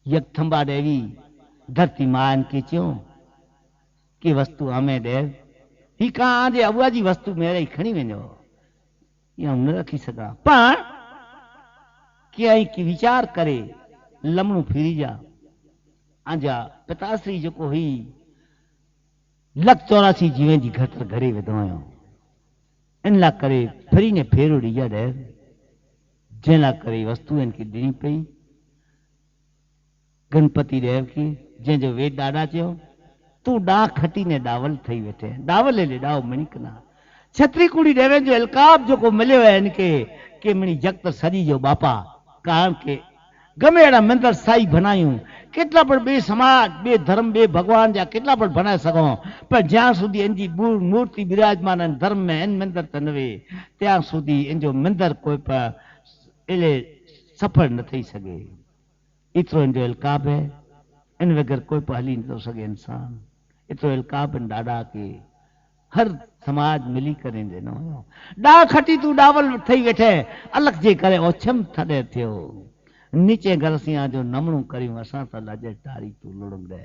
यकथंबा देवी धरती मान के चो कि वस्तु हमें दे ही कहां जे अबुआ जी वस्तु मेरे खणी वेंदो या न रखी सका पर के की विचार करे लमणु फिरी जा आजा पिताश्री जो ही 184 जीवे जी घटर घरे वेदवायो इन ला करे फिरी ने फेरो दिया दे जेला करे वस्तु इनकी दी पई गणपति देव की जे जो वेद दादा चयो तू डा खटी ने डावल थई वेठे डावल ले डाव मणिकना छतरी कुड़ी देवे जो अलकाब जो को मिले है इनके के मणि जगत सदी जो बापा कारण के गमे एड़ा मंदिर साई बनायूं केटला पर बे समाज बे धर्म बे भगवान जा केटला पर बनाए सको पर ज्यां सुधी इनजी मूर्ति विराजमान धर्म में इन मंदिर त नवे त्या सुधी इनजो मंदिर कोई पर एले सफल न थई सके इतरो इनजो अलकाब है इन वगैर कोई पहली न सके इंसान इतरो अलकाब इन डाडा के हर समाज मिली करे देनो डा खटी तू डावल थई वेठे अलग जे करे ओछम थडे थियो नीचे गरसिया जो नमणू करियो असा त लजे तारी तू लुड़ंग दे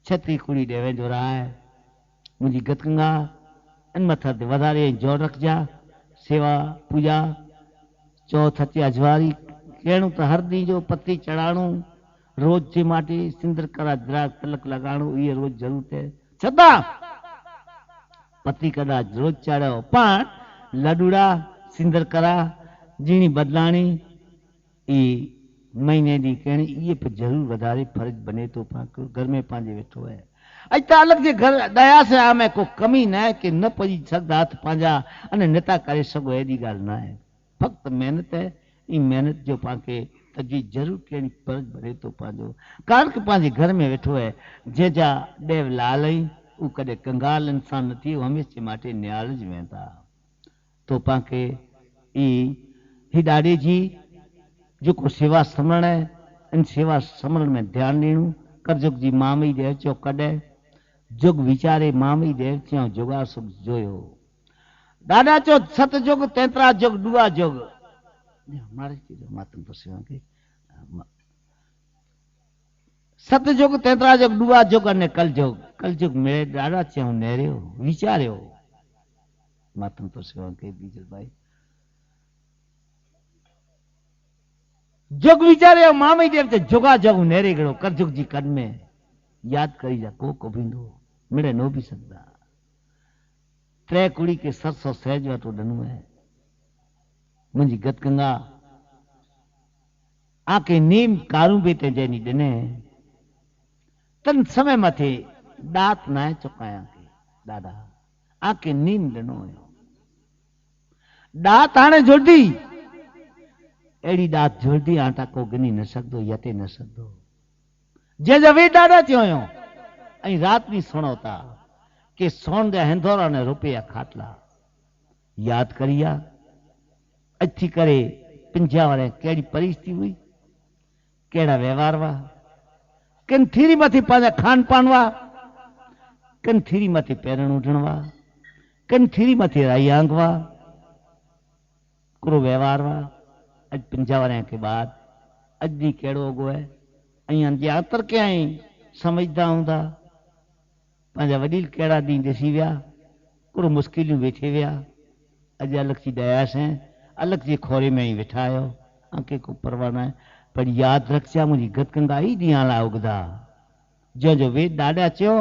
छती कुड़ी देवे जो रहा है मुझी गतगंगा इन मथा ते वधारे जोर रखजा सेवा पूजा चौथ अचे अजवारी कहणु तो हर दी जो पत्ती चढ़ाणु रोज जे माटे सिंदर करा द्राग तलक लगाणु ये रोज जरूर है छता पत्ती कदा रोज चढ़ो पण लडूड़ा सिंदर करा जीणी बदलाणी ई महीने दी कहणी ये पे जरूर वधारे फर्ज बने तो घर में पांजे वेठो है अज अलग जे घर दया से आमे को कमी न है कि न पजी सकदा हाथ पांजा अने नेता करे सगो एडी गाल ना है फक्त मेहनत है ई मेहनत जो पाके तजी जरूर केणी फर्ज बने तो पांजो कारण के पांजे घर में वेठो है जेजा देव लालई उ कदे कंगाल इंसान नथी हमेशा माटे न्याल ज वेंदा तो पाके ई ही डाडी जी जो को सेवा समरण है इन सेवा समरण में ध्यान ॾियणो करजुग जी मामई देव चो कॾे जुग विचारे मामई देव चो जुगा सुख जोयो दादा चो सत जुग तेतरा जुग दुआ जुग मारे की मातम तो सेवा के सत जुग तेतरा जुग दुआ जुग ने कल जुग मेरे दादा चो नेरियो विचारियो मातम तो सेवा के बीजल भाई जुग विचारे मामई देव ते जुगा जग नेरे गड़ो करजुग जी कद में याद करी जा को बिंदो मिले नो भी सकता त्रै कुड़ी के 700 सहज वाटो डनू है मुझी गतगंगा आके नीम कारू बेटे जैनी डने तन समय मथे दात ना चुकाया के दादा आके नीम डनो दात आने जुड़दी एड़ी दात जुड़दी आटा को गिनी न सकदो यते न सकदो जे जवे दादा चयो ऐं रात भी सुणोता कि सोन दे हिंदोरा ने रुपया खाटला याद करिया अच्छी करे पिंजा वाले केड़ी परिस्थिति हुई केड़ा व्यवहार वा किन थीरी मथी पाजा खान पान वा किन थीरी मथी पैरण उठण वा किन थीरी मथी रायांग वा कुरो व्यवहार वा अज पिंजावरे के बाद अज भी केड़ो अगो है अं अंतर के आई समझदा हूंदा पंहिंजा वडील केड़ा दी ॾिसी विया कुरो मुश्किलियूं वेठे विया अज अलग जी दया से अलग जी खोरे में ही वेठा आयो अंके को परवाह न पर याद रखजा मुझी गतगंगा ही ॾींहं ला उगदा जो जो वेद ॾाढा चयो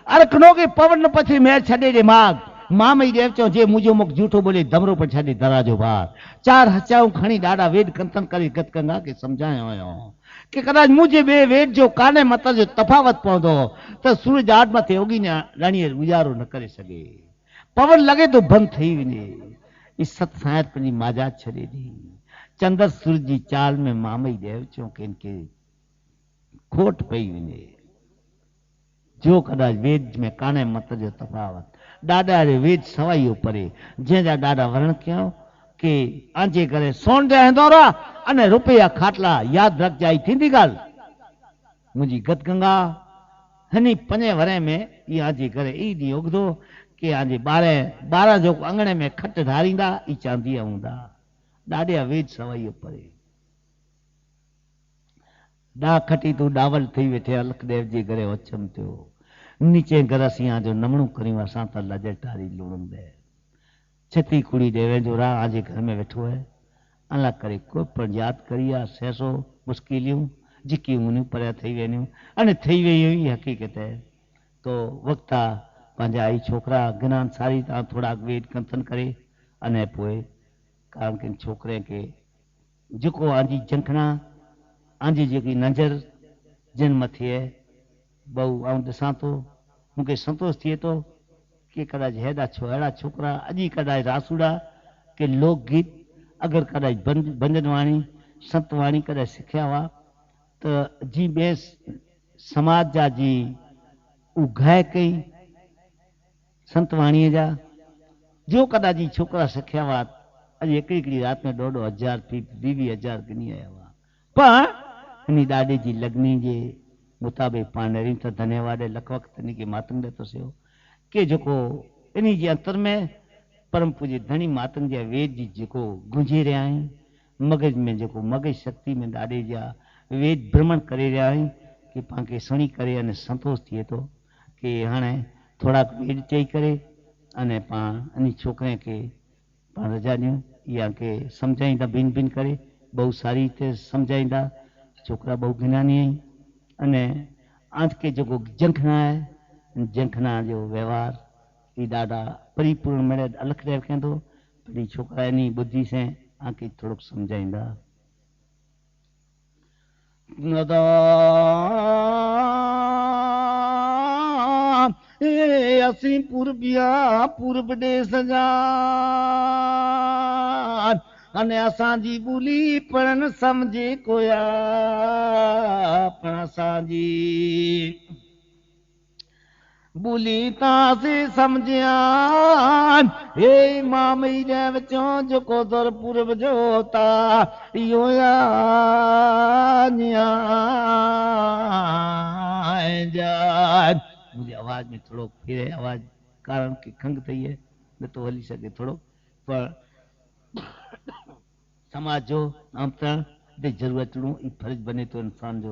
अरखनो के पवन पछी मेर छॾे दिमाग मामई देव चो जे मुझो मुख झूठो बोले दमरो पर छॾे दरा जो भार चार हचाऊं खणी ॾाढा वेद कंथन करे गतगंगा के समझायो हुयो कि कदाच मुझे बे वेद जो काने मत जो तफावत पवंदो त सूरज आड मथे उगी न राणीअ गुजारो न करे सघे पवन लगे तो बंद थी वञे ई सत सायत पंहिंजी माजात छॾे ॾी चंद्र सूरज जी चाल में मामई देव चो कि इनके खोट पई वञे जो कदाच वेद में काने मत जो तफावत ॾाढा वेद सवाइयो परे जंहिंजा ॾाढा वर्ण कयो कि आंजे करे सोन दे हिंदोरा अने रुपया खाटला याद रख जाई थींदी गाल मुझी गतगंगा हनी 5 वरे में ई आंजे करे ई दी उगदो कि आंजे 12 जो अंगणे में खट धारींदा ई चांदी हूंदा ॾाढा वेद सवाइयो परे ॾा खटी तू डावल थी वेठे अलख देव जी घरे अचम थियो नीचे घर सिया जो नमणू करियो असां त लजे टारी लूण दे छती कुड़ी देवे जो रा आज घर में बैठो है अल्लाह करे को पर याद करिया सहसो मुश्किलियों जिकी उन्हें पर थई वेनियो अने थई वे ही हकीकत है तो वक्ता पंजा आई छोकरा गनान सारी ता थोड़ा वेट कंथन करे अने पोए कारण के छोकरे के जिको आंजी जंखना आंजी जेकी नजर जिन मथे है बहु आऊं दिसां तो मुझे संतोष थिए तो कि कदाच हेड़ा अड़ा छोकरा अजी कदाच रासूड़ा के लोकगीत अगर कदाच भंजन वाणी संत वाणी कदाच सिखिया हुआ तो जी बे समाज जा जी उगाए कई संत वाणी जा जो कदाच जी छोकरा सिखिया हुआ अॼु हिकिड़ी रात में 2,500 फी 20,000 गिनी आया हुआ पर इन ॾाॾे जी लग्नी जे मुताबिक़ पाण नेरियूं त धन्यवाद लख वक़्त इन खे मातम ॾितो सियो कि जेको इन जे अंतर में परम पूज्य धनी मातम जे वेद जी जेको गुंजे रहिया आहिनि मगज में जेको मगज शक्ति में ॾाॾे जा वेद भ्रमण करे रहिया आहिनि कि पाके सुणी करे अने संतोष थिए तो कि हाणे थोड़ा भेट चई करे अने पाण इन छोकरे के पाण रजा ॾियूं या के सम्झाईंदा भिन भिन करे बहु सारी रीते सम्झाईंदा छोकरा बहु ज्ञानी आहिनि अने आज के जेको जंखना आहे जंखना जो व्यवहार ई ॾाढा परिपूर्ण मिले अलख ॾेर कंदो तॾहिं छोकरा इन बुद्धि से आके थोड़ो सम्झाईंदा असी पूर्बिया पूर्ब देश जा अने असांजी ॿोली पर न सम्झे कोया पर असांजी ॿोली तां सम्झिया हे मामई जे विचों जेको दर पूर्व जो ता इहो मुझे आवाज में थोड़ो फिरे आवाज कारण की खंग थई है न तो हली सके थोड़ो पर समाज जो आमतरण दे जरूरत नु ई फर्ज बने तो इंसान जो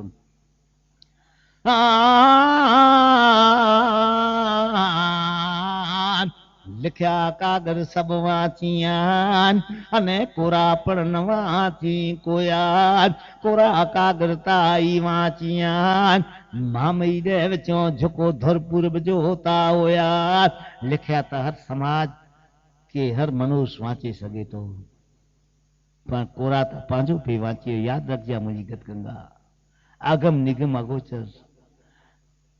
लिखिया कागर सब वाचियान अने कोरा पढ़न वाची कोया कोरा कागर ताई वाचियान मामई दे विचों झको धर पूर्व जो होता होया लिखिया त हर समाज के हर मनुष्य वाचे सके तो पर कोरा त पांजो पे वाची याद रखजा मुझी गत गंगा आगम निगम अगोचर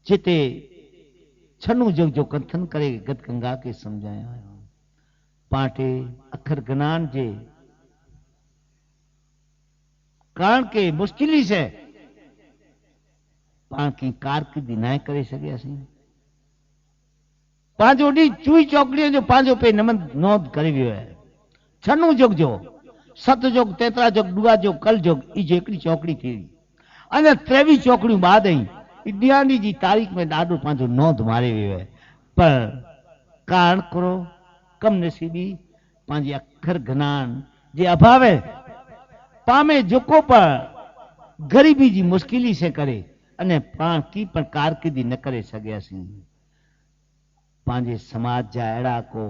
चिते छनु जग जो कंथन करे गत गंगा के समझाया पाटे अखर ज्ञान जे कारण के मुश्किली से पाण की कारकिर्दी न करे सके असीं पांजो डी चुई चौकड़ी जो पांजो पे नोंद करे वियो है छनु जुग जो सत जुग तेतरा जुग दुआ जुग कल जुग ई जेकड़ी चौकड़ी थी अने 23 चौकड़ियों बाद आई ॾियानी जी तारीख़ में ॾाढो पंहिंजो नोंद मारे वियो आहे पर कारण करो कम नसीबी पंहिंजे अखर ज्ञान जे अभावे पामे जेको पर ग़रीबी जी मुश्किली से करे अने पाण की पर कारकिर्दी न करे सघियासीं पंहिंजे समाज जा अहिड़ा को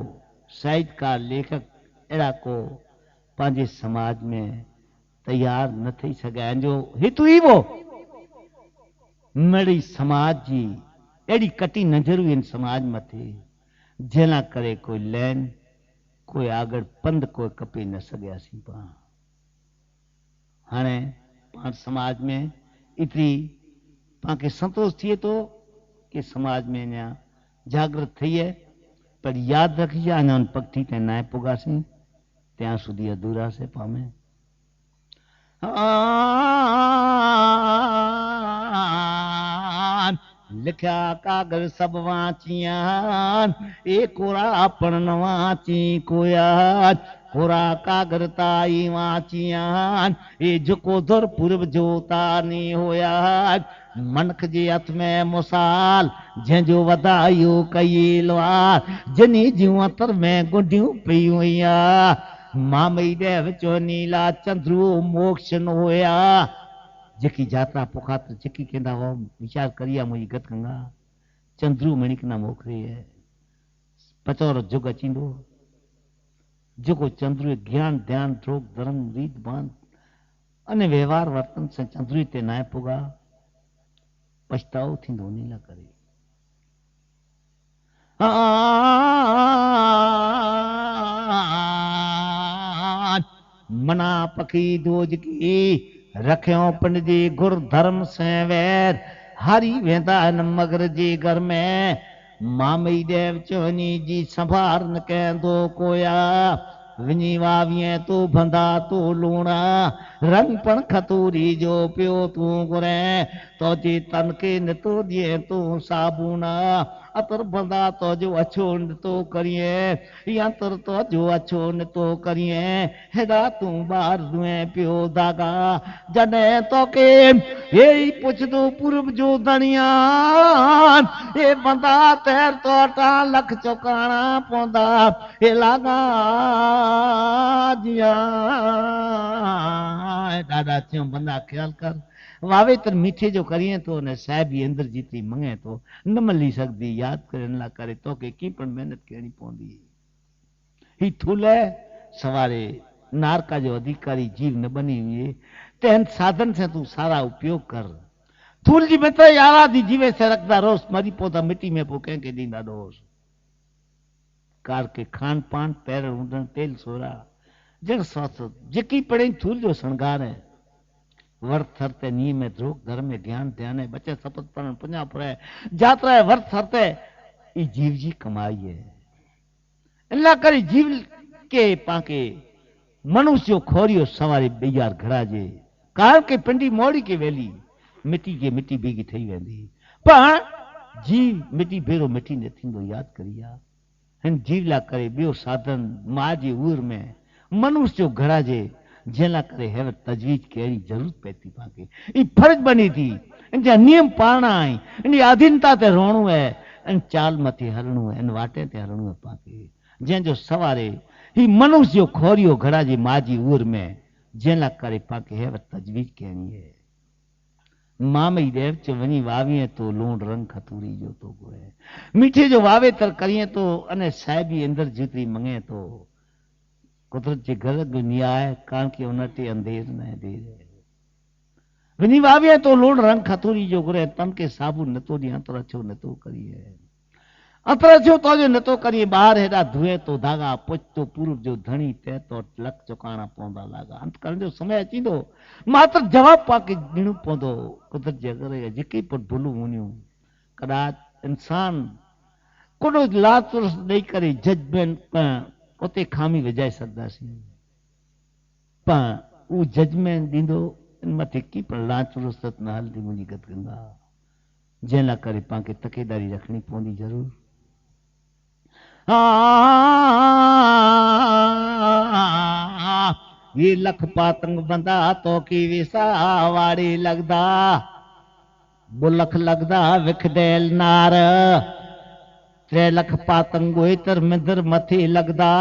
साहित्यकार लेखक अहिड़ा को पंहिंजे समाज में तैयार न थी सघिया जो हितु ई वो मिड़ी समाज जी एड़ी कटी नज़रूं आहिनि समाज मथे जंहिं करे कोई लैन कोई आगड़ पंध कोई कपी न सघियासीं पाण हाणे पाण समाज में एतिरी पाण संतोष थिए तो कि समाज में अञा जागृत थी है पर याद रखिजे अञा उन पक्ति ते न पुगासीं ત્યાં સુધી અધૂરા છે પામે लिखिया कागर सब वाचियान ए कोरा पण न वाची कोया कोरा कागर ताई वाचियान ए जको दर पूर्व जोता नी होया मनख जे हथ में मुसाल जंहिंजो वधायो कई लवार जनी जूं अतर में गुंडियूं पियूं या मामई दे विचो नीला चंद्रू मोक्ष न होया जेकी जात्रा पुखात जेकी कहंदा हो विचार करिया मुझी गत गंगा चंद्रू मणिक ना मोखरे है पचौर जुग अचींदो जेको चंद्रू ज्ञान ध्यान रोग धर्म रीत बांध अने व्यवहार वर्तन से चंद्रू ते ना पुगा पछताओ थींदो नीला करे मना पखी दोज की रखियो पिंड जी गुर धर्म से वैर हरी वेंदा न मगर जी घर में मामई देव चवनी जी संभार न कहंदो कोया विनी वाविए तू बंदा तू लूणा रंग पण खतूरी जो पियो तू गुरे तो जी तन के न तो दिए तू साबुना अतर बंदा तो जो अच्छो न तो करिए यंत्र तो जो अच्छो न तो करिए हेदा तू बार दुए पियो दागा जने तो के यही पुछ दो पूर्व जो दनिया ये बंदा तैर तो टा लख चौकाना पौंदा ये लागा जिया दादा थियो बंदा ख्याल कर वावे तर मीठे जो करिए तो ने साहब ही अंदर जितनी मंगे तो न मिली सकती याद करे ला करे तो के की पण मेहनत करनी पौंदी ही थूल है सवारे नार का जो अधिकारी जीव न बनी हुई है तेन साधन से तू सारा उपयोग कर थूल जी में तो यारा दी जीवे से रखदा रोस मरी पौधा मिट्टी में पोके के दींदा दोस कार के खान पान पैर उड़न तेल सोरा जड़ स्वास्थ्य जेकी पड़े थूल जो श्रृंगार है वर्त सरते नियमित रोग धर्म में ज्ञान ध्यान है बच्चे शपथ पढ़न पुण्या पुरे जात्रा है वर्त सरते ई जीव जी कमाई है अल्लाह करे जीव के पाके मनुष्य खोरियो सवारी बेयार घड़ा जे कार के पिंडी मोड़ी के वेली मिट्टी के मिट्टी बीगी थई वेंदी पर जीव मिट्टी भेरो मिट्टी ने थींदो याद करिया हिन जीव ला करे बियो साधन मां जी उर में मनुष्य जो घड़ा जे जेला करे है तजवीज कहिड़ी जरूरत पवती पाके ई फर्ज बनी थी इन जा नियम पालना आई इन अधीनता ते रोणो है इन चाल मथे हलणो है इन वाटे ते हलणो है पाके जंहिंजो सवारे ही मनुष्य जो खोरियो घड़ा जी मां जी उर में जेला करे पाके है तजवीज कहणी है मामई देव च वनी वावीए तो लूण रंग खतूरी जो तो गोए मीठे जो वावे तर करिए तो अने साहिबी अंदर जितरी मंगे तो कुदरत जे घर जो न्याय कान के उनटे अंधेर न देर वनी वावीए तो लूण रंग खतूरी जो गुरे तन के साबु नतो दी अंतर छो नतो करिए अंतर छो तो जो नतो करिए बाहर हेडा धुए तो धागा पुछ तो पूर्व जो धणी ते तो लक चुकाना पौंदा लागा अंत करण जो समय अची दो मात्र जवाब पाके ॾियणो पवंदो कुदरत जे अगरि जेके पर भुलूं हूंदियूं कदाच इंसान कोॾो लातुरस ॾेई करे जजमेंट उते खामी विझाए सघंदासीं पर उहो जजमेंट ॾींदो इन मथे की पर लातुरस न हलंदी मुंहिंजी गदगंगा जंहिं लाइ करे पाण खे तकेदारी रखणी पवंदी ज़रूरु ये लख पातंग बंदा तो की विसा वाड़ी लगदा बुलख लगदा विखडेल नार 3 लख पातंग गोइतर मिंदर मथे लगदा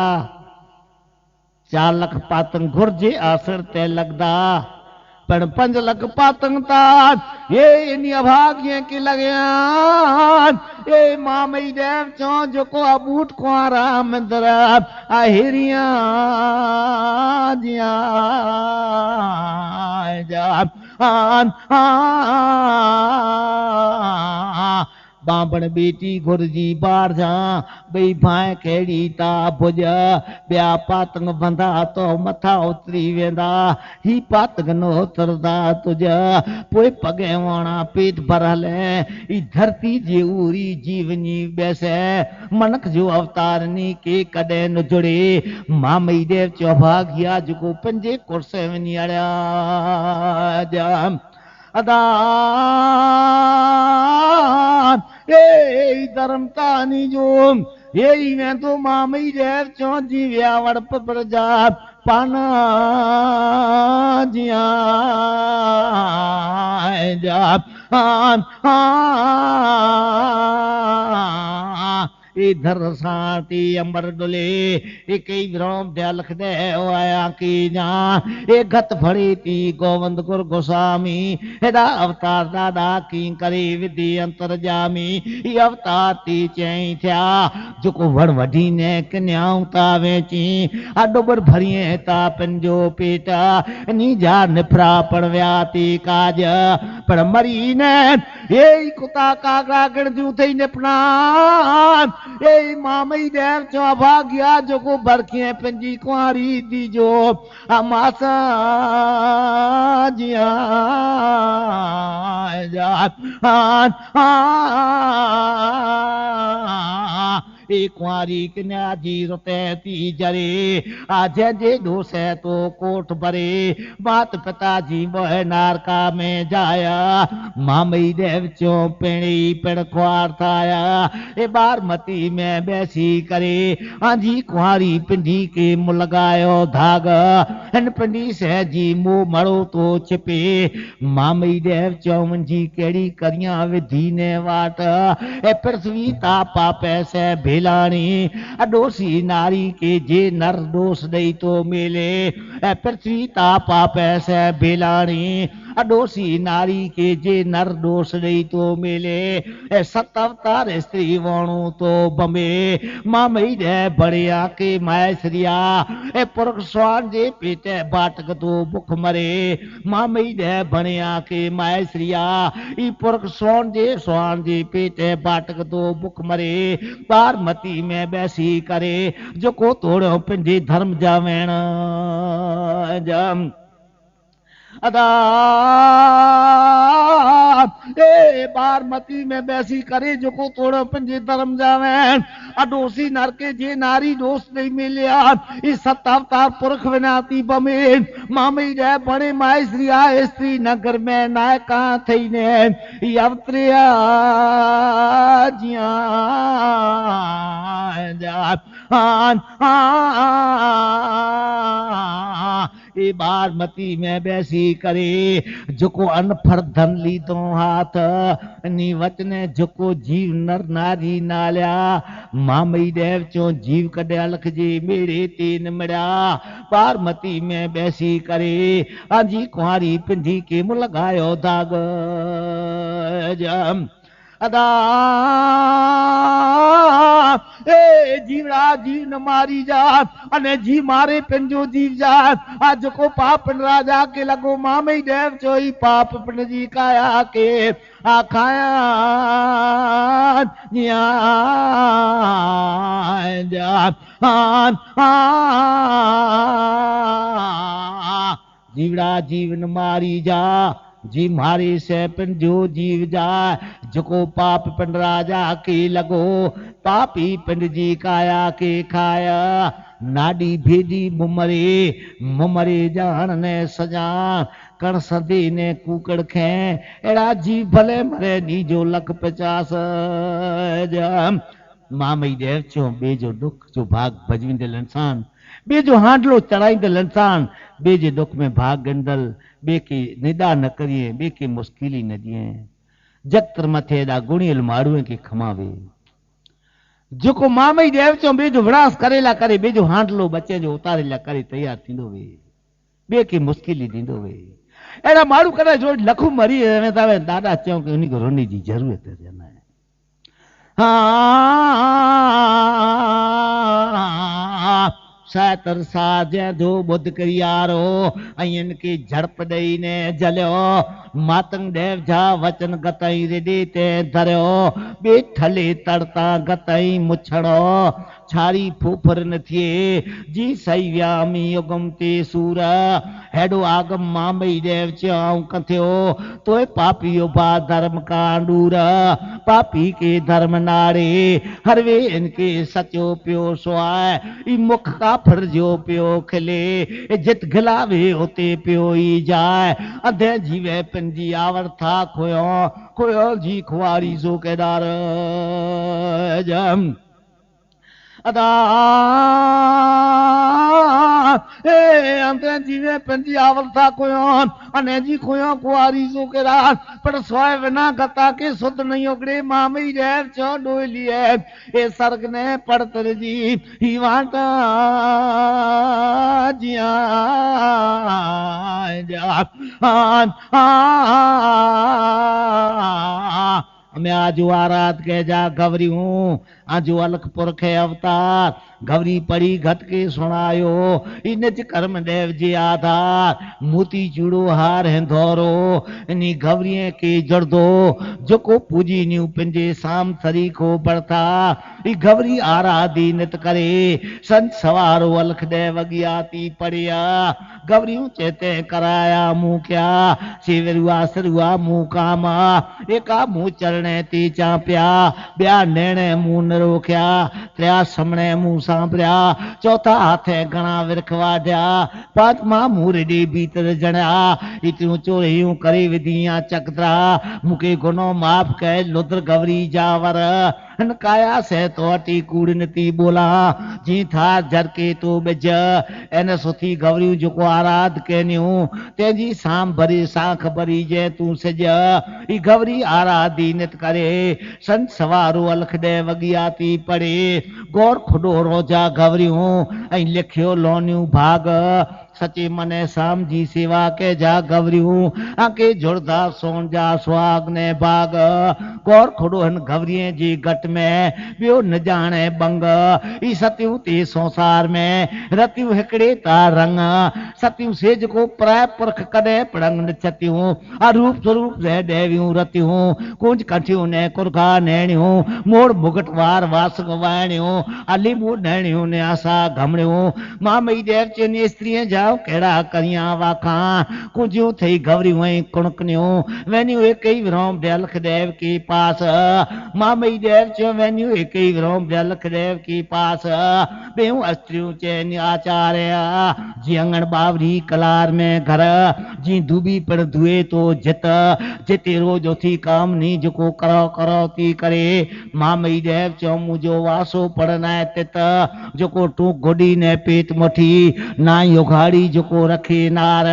4 लख पातंग घुर्जे आसर ते लगदा पर 5 लख पातंग तार ये इन अभाग्य के लगे ये मामई देव चो जो को बूट कुआरा मंदर आहिरिया जिया जा बाबण बेटी गुरजी बार जा बई भाए खेड़ी ता भुज ब्या पातंग बंदा तो मथा उतरी वेंदा ही पातंग नो उतरदा तुझ पोए पगे वाणा पेट भरले ई धरती जे उरी जीवनी बैसे मनक जो अवतार नी के कदे न जुड़े मामई देव चो भागिया जो पंजे कुर्से वनी अड़या जा अदा ए धर्म तानी जो ये मैं तो मामई देव चो जीव्या वड़प प्रजा पाना जिया जा इधर साती अंबर डुले एक विरोम दया लख दे आया की जा एक गत फड़ी थी गोविंद गुर गोस्वामी हेदा अवतार दादा की करे विधि अंतर जामी ये अवतार ती चई थिया जो को वड़ वडी ने कन्याऊं ता वेची अडोबर भरिए ता पंजो पेटा नी जा निफरा पड़व्या ती काज पर मरी ने ये कुता कागड़ा गण जू थई निपना ए मामई देव चो भाग्या जो को बरखिए पंजी कुआरी दी जो मासा जिया जा ए कुआरी कन्या जी रोते ती जरे आज जे दोसे तो कोट भरे बात पिता जी मोह नारका में जाया मामई देव चो पेणी पेड़ खुआर थाया ए बारमती में बैसी करे आजी कुआरी पिंडी के मुँह लगायो धाग इन पिंडी से जी मुँह मड़ो तो छिपे मामई देव चो मुंजी केड़ी करिया विधि ने वाट ए पृथ्वी तापा पैसे भेलानी अडोसी नारी के जे नर दोष दई तो मिले पृथ्वी तापा पैसे भेलानी अडोसी नारी के जे नर दोष रही तो मिले ए सत अवतार स्त्री वणु तो बमे मामई दे बड़िया के माय श्रिया ए पुरख स्वान जे पेटे बाटक तो भुख मरे मामई दे बड़िया के माय श्रिया ई पुरख स्वान जे पेटे बाटक तो भुख मरे पार्वती में बैसी करे जो को तोड़ो पिंडी धर्म जावेण जम अदा ए बारमती में बैसी करे जो को तोड़ो पंजे धर्म जावे अडोसी नर के जे नारी दोस्त नहीं मिलिया इस सतावतार पुरख विनाती बमे मामी रे बड़े माय श्रिया स्त्री नगर में नायका थई ने अवतरिया जिया जा ए बारमती में बैसी करे जोको अनफर धन ली तो हाथ नी वचने जोको जीव नर नारी नालिया मामई देव चो जीव कड़े अलख जी मेरे तीन मड़ा बारमती में बैसी करे आजी कुंवारी पिंडी के मुँह लगायो दाग जम अदा ए जीवड़ा जीव न मारी जात अने जी मारे पंजो जीव जात आज को पाप राजा के लगो मामई देव चोई पाप पिन जी काया के आखाया जीवड़ा जीवन मारी जा जी मारे से पिंजो जीव जा जको पाप पिंड राजा के लगो पापी पिंड जी काया के खाया नाडी भेदी मुमरे जान ने सजा कण सदी ने कुकड़ खे एड़ा जी भले मरे नी जो लख 50 जम मामई देव चो बे जो दुख जो भाग भजविंदल इंसान बे जो हांडलो चढ़ाईंदल इंसान बे जे दुख में भाग गंदल बे की निदा न करिए बे की मुश्किली न दिए जत्र मथे दा गुणियल माड़ुए की खमावे जोको मामई देव चो बे जो विनाश करेला करे बे जो हांडलो बच्चे जो उतारेला करे तैयार थींदो वे बे की मुश्किली दींदो वे एड़ा माड़ू करे जो लखू मरी रहे तावे दादा चो कि उन्हीं को रोनी जी जरूरत है ना हाँ सैतर साजे दो बुद्ध करियारो अयन की झड़प दई ने जलियो मातंग देव जा वचन गतई रेडी ते धरियो बेठले तड़ता गतई मुछड़ो छारी फूफर न थिए जी सही व्यामी युगम ते सूर हेडो आगम मामई देव चाऊ कथियो तोय पापियो बा धर्म कांडूर पापी के धर्म नारे हरवे इनके सचो प्यो सोआय ई मुख का फर्जो प्यो खिले जित खिलावे होते प्यो ही जाए अधे जीवे पंजी आवर था खोयो जी खुआरी सो केदार जम अदा ए अंतरे जीवे पंजी आवरता कोयोन अने जी कोयो कुआरी सो के रात पर सोए बिना गता के सुध नहीं ओगड़े मामई देव चो डोली है ए सर्ग ने पड़तर जी ही वाटा जिया जा मैं आज आराध के जा गवरी हूँ आज अलख पुरख अवतार गवरी पड़ी घट के सुनायो इन कर्म देव जी आधार मोती चूड़ो हार है धोरो इन्हीं गवरिये के जड़ दो जो को पूजी न्यू पिंजे शाम सरी को बढ़ता ई गवरी आराधी नित करे संत सवारो अलख देव अगियाती पड़िया गवरियों चेते कराया मुँह क्या शिवरुआ सरुआ मुँह कामा एका मुँह चरणे ती चाप्या ब्या नेणे मुँह न रोक्या त्रिया समणे मुँह सांभरिया चौथा हाथे घना विरख वाढिया पांचवा मूरडी भीतर जणिया इतू चोरियूं करे विधियां चकतरा मुके गुनो माफ कह लुद्र गवरी जावर काया से तो अटी कूड़नती बोला जी था झरके तो बिज एन सुथी गवरियूं जो आराध कहनियूं तेजी साम भरी सांख भरी जे तू सिज ई गवरी आराधी नित करे संत सवारो अलख दे वगियाती पड़े गौर खुडो रोजा गवरियूं ऐं लिखियो लोनियूं भाग सचे मने शाम जी सेवा के जा गवरियूं आके जुड़दा सोन जा सुहाग ने बाग गौर खोड़ो हन गवरिये जी गट में बियो न जाने बंग ई सतियूं ते संसार में रतियूं हिकड़े ता रंग सतियूं सेज को प्राय पुरख कदे पड़ंग न छतियूं अरूप स्वरूप रह देवियूं रतियूं कुंज कंठियूं ने कुरखा नैणियूं मोड़ मुगट वार वास गवाणियूं अली मू नैणियूं ने आसा घमणियूं मां मई देव चेनी स्त्रियां जाओ केड़ा करियां वाखा कुंजियूं थई गवरियूं ऐं कुणकनियूं वैनियूं एक ही विरोम दयालख देव की पास मां मई देव चो वैनियूं एक ही विरोम दयालख देव की पास बेहूं अस्त्रियूं चैन आचार्य जी अंगण बावरी कलार में घर जी दूबी पर धुए तो जित जिते रोज उथी कामनी जको करो करो ती करे मां मई देव चो मुझो वासो पड़ना तित जको तू गोडी ने पेट मठी ना योगाड़ी जको रखे नार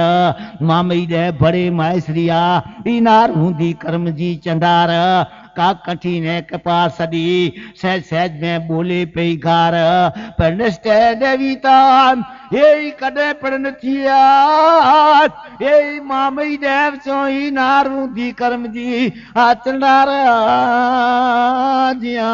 मां मई देव बड़े मायसरिया ई नार हूंदी कर्म जी चंडार का कठी ने कपा सदी सहज सहज में बोले पई गार पर निष्ठे देवीतान ये कदे पड़न थिया ये मामई देव चो ही नारू दी कर्म जी आचंडार जिया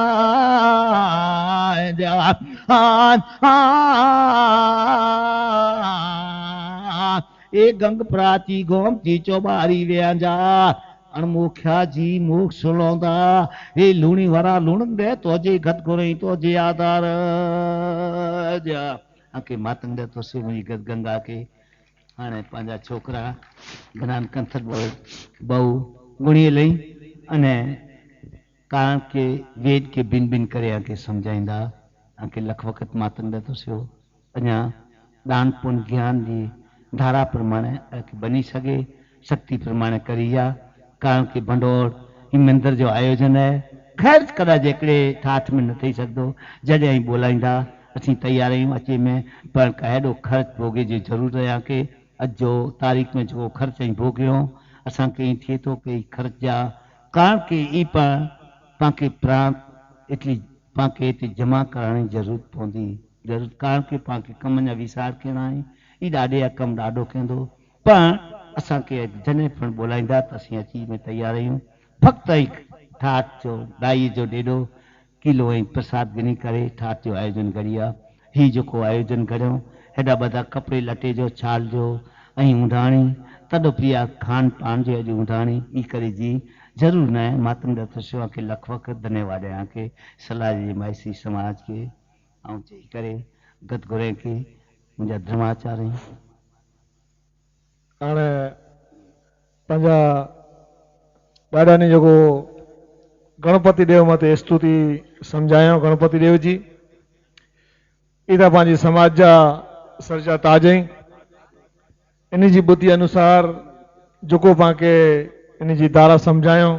ए गंग प्राची गोमती चौबारी व्यांजा अणमुख्या जी मुख सुलोंदा ए लूणी वारा लूण दे तोजे गत गोरई तोजे आधार जा आके मातंग दे तो से मुई गत गंगा के हाने पांजा छोकरा ज्ञान कंथर बहु गुणी लई अने कारण के वेद के बिन बिन करे आके समझाइंदा आके लख वक्त मातंग दे तो से अञा दान पुण्य ज्ञान जी धारा प्रमाणे आके बनी सके शक्ति प्रमाणे करिया कारण के भंडोर ई मंदिर जो आयोजन है खर्च कदा जेकड़े ठाठ में न थी सकदो जडे बोलाइंदा असी तैयार आहियूं अचे में पर हेॾो खर्च भोगे जी ज़रूरत है के अजो तारीख़ में जो खर्च ऐं भोगियो असांखे थिए थो के खर्च जा कारण के ई पाके प्रांत एतली पाके हिते जमा कराइण जी ज़रूरत पवंदी ज़रूरत कारण के पाके कम जा विसार करणा आहिनि ई ॾाढे कमु ॾाढो कंदो पर असांखे जॾहिं पिणु बोलाईंदा त असीं अची में तैयार आहियूं फक्त ई ठाठ जो डाई जो ॾेढो किलो ऐं प्रसाद गिनी करे ठाठ जो आयोजन करी आहे हीउ जेको आयोजन करियो हेॾा वॾा कपिड़े लटे जो छाल जो ऐं उंधाणी तॾो पिया खान पान जो अॼु उंधाणी ई करे जी ज़रूर न आहे मातम दत्त शेवा खे लख वख धन्यवाद ॾियां के सलाह जे माइसी समाज के ऐं चई करे गतगुरे के मुंहिंजा धर्माचार्य
हाणे पंहिंजा ॾाॾानी जेको गणपति देव मथे स्तुति सम्झायो गणपति देव जी इहा पंहिंजी समाज जा सरजा ताज आहिनि इन जी ॿुधी अनुसार जेको पाण खे इन जी धारा सम्झायो